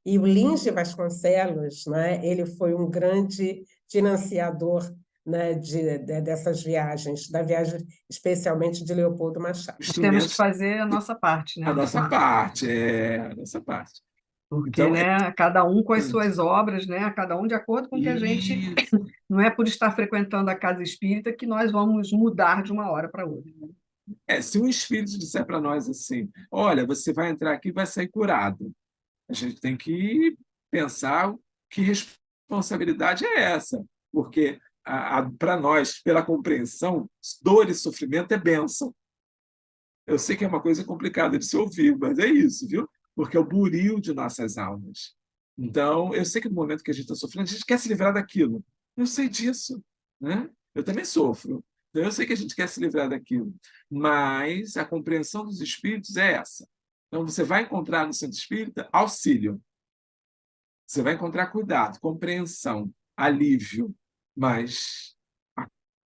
E o Lins de Vasconcelos, né? Ele foi um grande financiador, né, dessas viagens, da viagem especialmente de Leopoldo Machado. Temos que Instrumentos, fazer a nossa parte, né? a nossa parte, a nossa parte. Porque, Então, né, cada um com as suas obras, né, cada um de acordo com o que a gente. isso. Não é por estar frequentando a casa espírita que nós vamos mudar de uma hora para outra, né? Se um espírito disser para nós assim, olha, você vai entrar aqui e vai sair curado, a gente tem que pensar que responsabilidade é essa, porque para nós, pela compreensão, dor e sofrimento é bênção. Eu sei que é uma coisa complicada de se ouvir, mas é isso, viu? Porque é o buril de nossas almas. Então, eu sei que no momento que a gente está sofrendo, a gente quer se livrar daquilo. Eu sei disso, né? Eu também sofro. Então, eu sei que a gente quer se livrar daquilo. Mas a compreensão dos espíritos é essa. Então, você vai encontrar no centro espírita auxílio. Você vai encontrar cuidado, compreensão, alívio. Mas a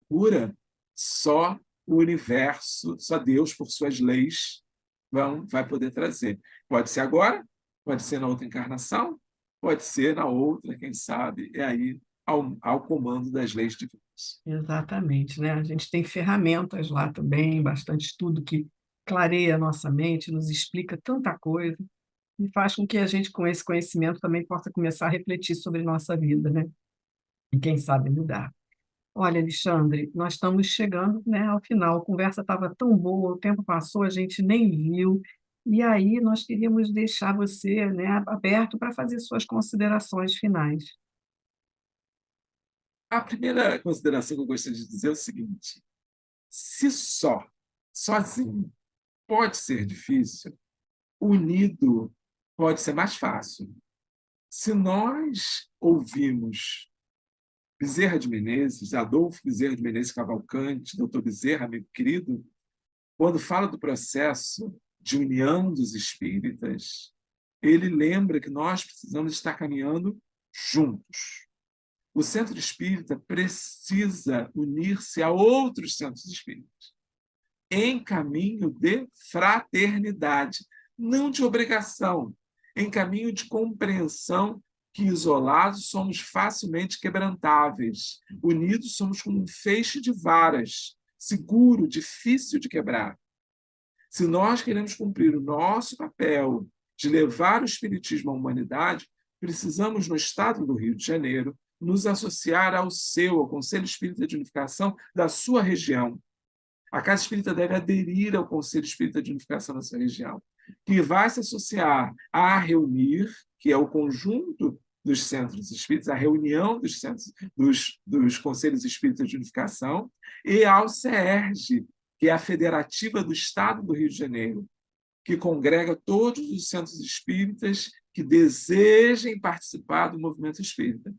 cura só o universo, só Deus, por suas leis, vai poder trazer. Pode ser agora, pode ser na outra encarnação, pode ser na outra, quem sabe, é aí ao comando das leis divinas. Exatamente, né? A gente tem ferramentas lá também, bastante estudo que clareia a nossa mente, nos explica tanta coisa e faz com que a gente, com esse conhecimento, também possa começar a refletir sobre nossa vida, né? E quem sabe mudar. Olha, Alexandre, nós estamos chegando, né, ao final. A conversa estava tão boa, o tempo passou, a gente nem viu. E aí nós queríamos deixar você, né, aberto para fazer suas considerações finais. A primeira consideração que eu gostaria de dizer é o seguinte: se sozinho, pode ser difícil, unido pode ser mais fácil. Se nós ouvimos Bezerra de Menezes, Adolfo Bezerra de Menezes Cavalcante, doutor Bezerra, amigo querido, quando fala do processo de união dos espíritas, ele lembra que nós precisamos estar caminhando juntos. O centro espírita precisa unir-se a outros centros espíritas em caminho de fraternidade, não de obrigação, em caminho de compreensão que isolados somos facilmente quebrantáveis, unidos somos como um feixe de varas, seguro, difícil de quebrar. Se nós queremos cumprir o nosso papel de levar o espiritismo à humanidade, precisamos, no estado do Rio de Janeiro, nos associar ao Conselho Espírita de Unificação da sua região. A Casa Espírita deve aderir ao Conselho Espírita de Unificação da sua região, que vai se associar a reunir, que é o conjunto dos centros espíritas, a reunião dos centros dos Conselhos Espíritas de Unificação, e ao CERJ, que é a Federativa do Estado do Rio de Janeiro, que congrega todos os centros espíritas que desejem participar do movimento espírita.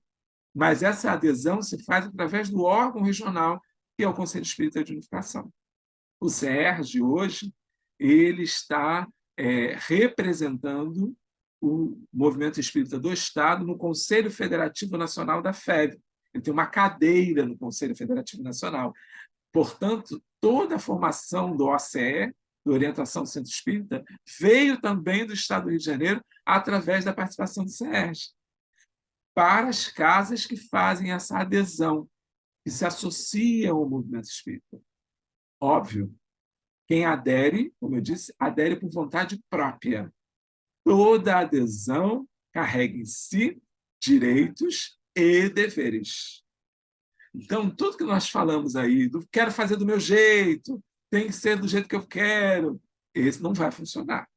Mas essa adesão se faz através do órgão regional, que é o Conselho Espírita de Unificação. O CERJ, hoje, ele está representando o movimento espírita do Estado no Conselho Federativo Nacional da FEV. Ele tem uma cadeira no Conselho Federativo Nacional. Portanto, toda a formação do OCE, de Orientação do Centro Espírita, veio também do Estado do Rio de Janeiro através da participação do CERJ, para as casas que fazem essa adesão, que se associam ao movimento espírita. Óbvio, quem adere, como eu disse, adere por vontade própria. Toda adesão carrega em si direitos e deveres. Então, tudo que nós falamos aí, quero fazer do meu jeito, tem que ser do jeito que eu quero, esse não vai funcionar.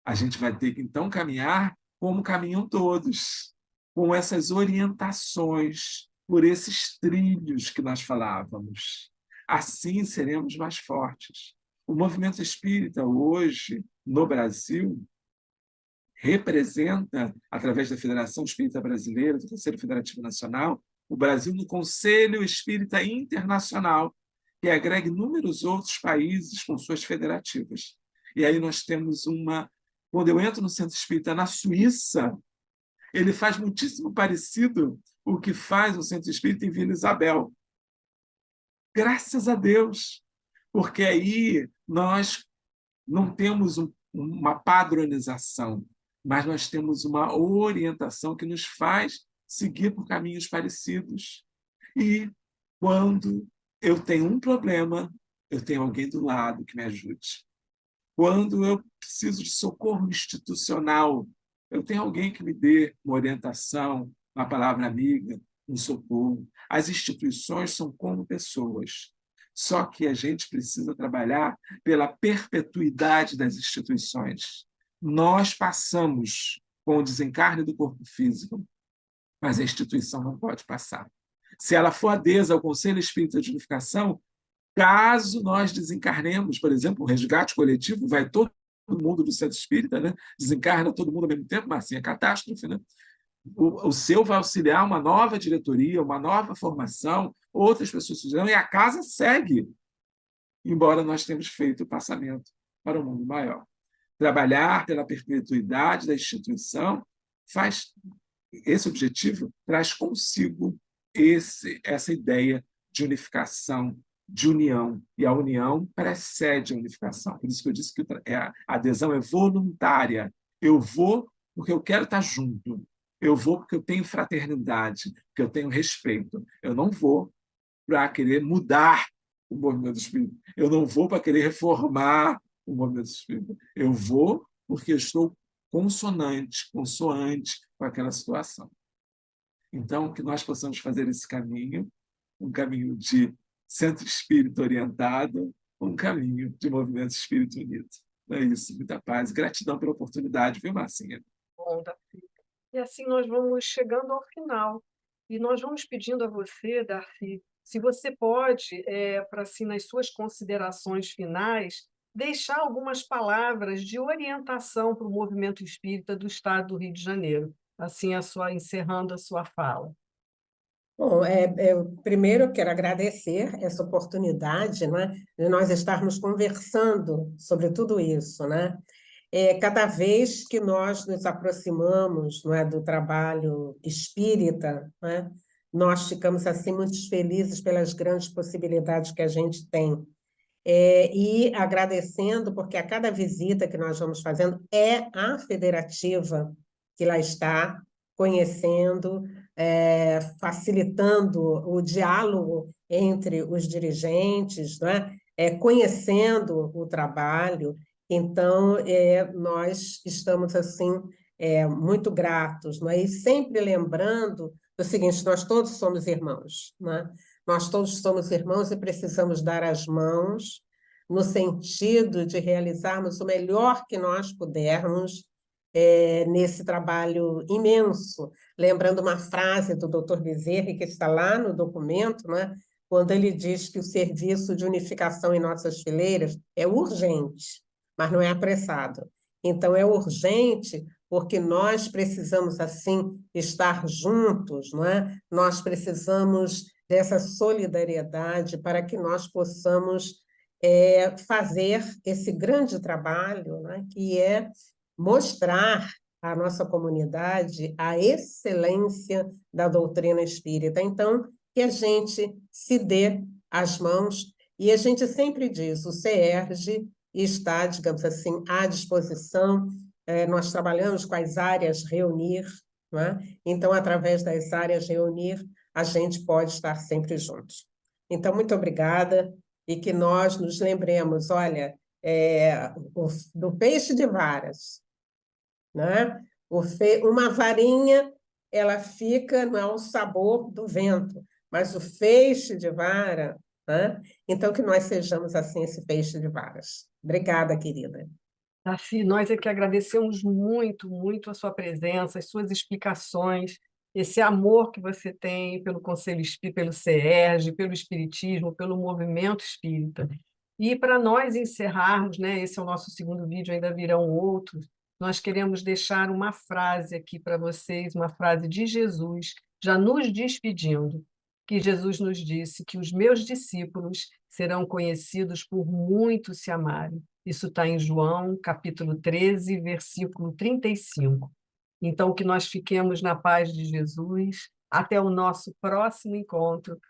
A gente vai ter que, então, caminhar como caminham todos, com essas orientações, por esses trilhos que nós falávamos. Assim seremos mais fortes. O movimento espírita hoje, no Brasil, representa, através da Federação Espírita Brasileira, do Conselho Federativo Nacional, o Brasil no Conselho Espírita Internacional, que agrega inúmeros outros países com suas federativas. E aí nós temos uma... Quando eu entro no Centro Espírita na Suíça, ele faz muitíssimo parecido o que faz o Centro Espírita em Vila Isabel. Graças a Deus, porque aí nós não temos uma padronização, mas nós temos uma orientação que nos faz seguir por caminhos parecidos. E quando eu tenho um problema, eu tenho alguém do lado que me ajude. Quando eu preciso de socorro institucional, eu tenho alguém que me dê uma orientação, uma palavra amiga, um socorro. As instituições são como pessoas. Só que a gente precisa trabalhar pela perpetuidade das instituições. Nós passamos com o desencarne do corpo físico, mas a instituição não pode passar. Se ela for adesa ao Conselho Espírita de Unificação, caso nós desencarnemos, por exemplo, o resgate coletivo, vai todo mundo do centro espírita, né? Desencarna todo mundo ao mesmo tempo, mas assim é catástrofe, né? O seu vai auxiliar uma nova diretoria, uma nova formação, outras pessoas surgirão, e a casa segue, embora nós tenhamos feito o passamento para o mundo maior. Trabalhar pela perpetuidade da instituição faz esse objetivo, traz consigo essa ideia de unificação, de união, e a união precede a unificação. Por isso que eu disse que a adesão é voluntária. Eu vou porque eu quero estar junto. Eu vou porque eu tenho fraternidade, porque eu tenho respeito. Eu não vou para querer mudar o movimento espírita. Eu não vou para querer reformar o movimento espírita. Eu vou porque eu estou consoante com aquela situação. Então, que nós possamos fazer esse caminho, um caminho de centro espírita orientado, um caminho de movimento espírita unido. É isso, muita paz. Gratidão pela oportunidade, viu, Marcinha? Bom, Davi. E assim nós vamos chegando ao final E nós vamos pedindo a você, Darcy, se você pode, para assim, nas suas considerações finais, deixar algumas palavras de orientação para o movimento espírita do Estado do Rio de Janeiro, assim, encerrando a sua fala. Bom, eu primeiro quero agradecer essa oportunidade, né, de nós estarmos conversando sobre tudo isso, né? Cada vez que nós nos aproximamos, não é, do trabalho espírita, né, nós ficamos assim muito felizes pelas grandes possibilidades que a gente tem. E agradecendo, porque a cada visita que nós vamos fazendo é a federativa que lá está, conhecendo, facilitando o diálogo entre os dirigentes, né? Conhecendo o trabalho. Então, nós estamos assim muito gratos, não é? E sempre lembrando o seguinte: nós todos somos irmãos, né? Nós todos somos irmãos e precisamos dar as mãos no sentido de realizarmos o melhor que nós pudermos nesse trabalho imenso. Lembrando uma frase do Dr. Bezerra, que está lá no documento, né, quando ele diz que o serviço de unificação em nossas fileiras é urgente, mas não é apressado. Então, é urgente porque nós precisamos, assim, estar juntos, não é? Nós precisamos dessa solidariedade para que nós possamos fazer esse grande trabalho, né, que é mostrar à nossa comunidade a excelência da doutrina espírita. Então, que a gente se dê as mãos, e a gente sempre diz, o CERJ está, digamos assim, à disposição. Nós trabalhamos com as áreas Reunir, não é? Então, através das áreas Reunir, a gente pode estar sempre juntos. Então, muito obrigada, e que nós nos lembremos, olha, do peixe de varas, né? Uma varinha, ela fica, não é o sabor do vento, mas o feixe de vara, né? Então, que nós sejamos assim, esse peixe de varas. Obrigada, querida. Darcy, nós é que agradecemos muito, muito a sua presença, as suas explicações, esse amor que você tem pelo Conselho Espírita, pelo CERJ, pelo Espiritismo, pelo movimento espírita. E para nós encerrarmos, né, esse é o nosso segundo vídeo, ainda virão outros, nós queremos deixar uma frase aqui para vocês, uma frase de Jesus, já nos despedindo, que Jesus nos disse que os meus discípulos serão conhecidos por muito se amarem. Isso está em João, capítulo 13, versículo 35. Então, que nós fiquemos na paz de Jesus. Até o nosso próximo encontro.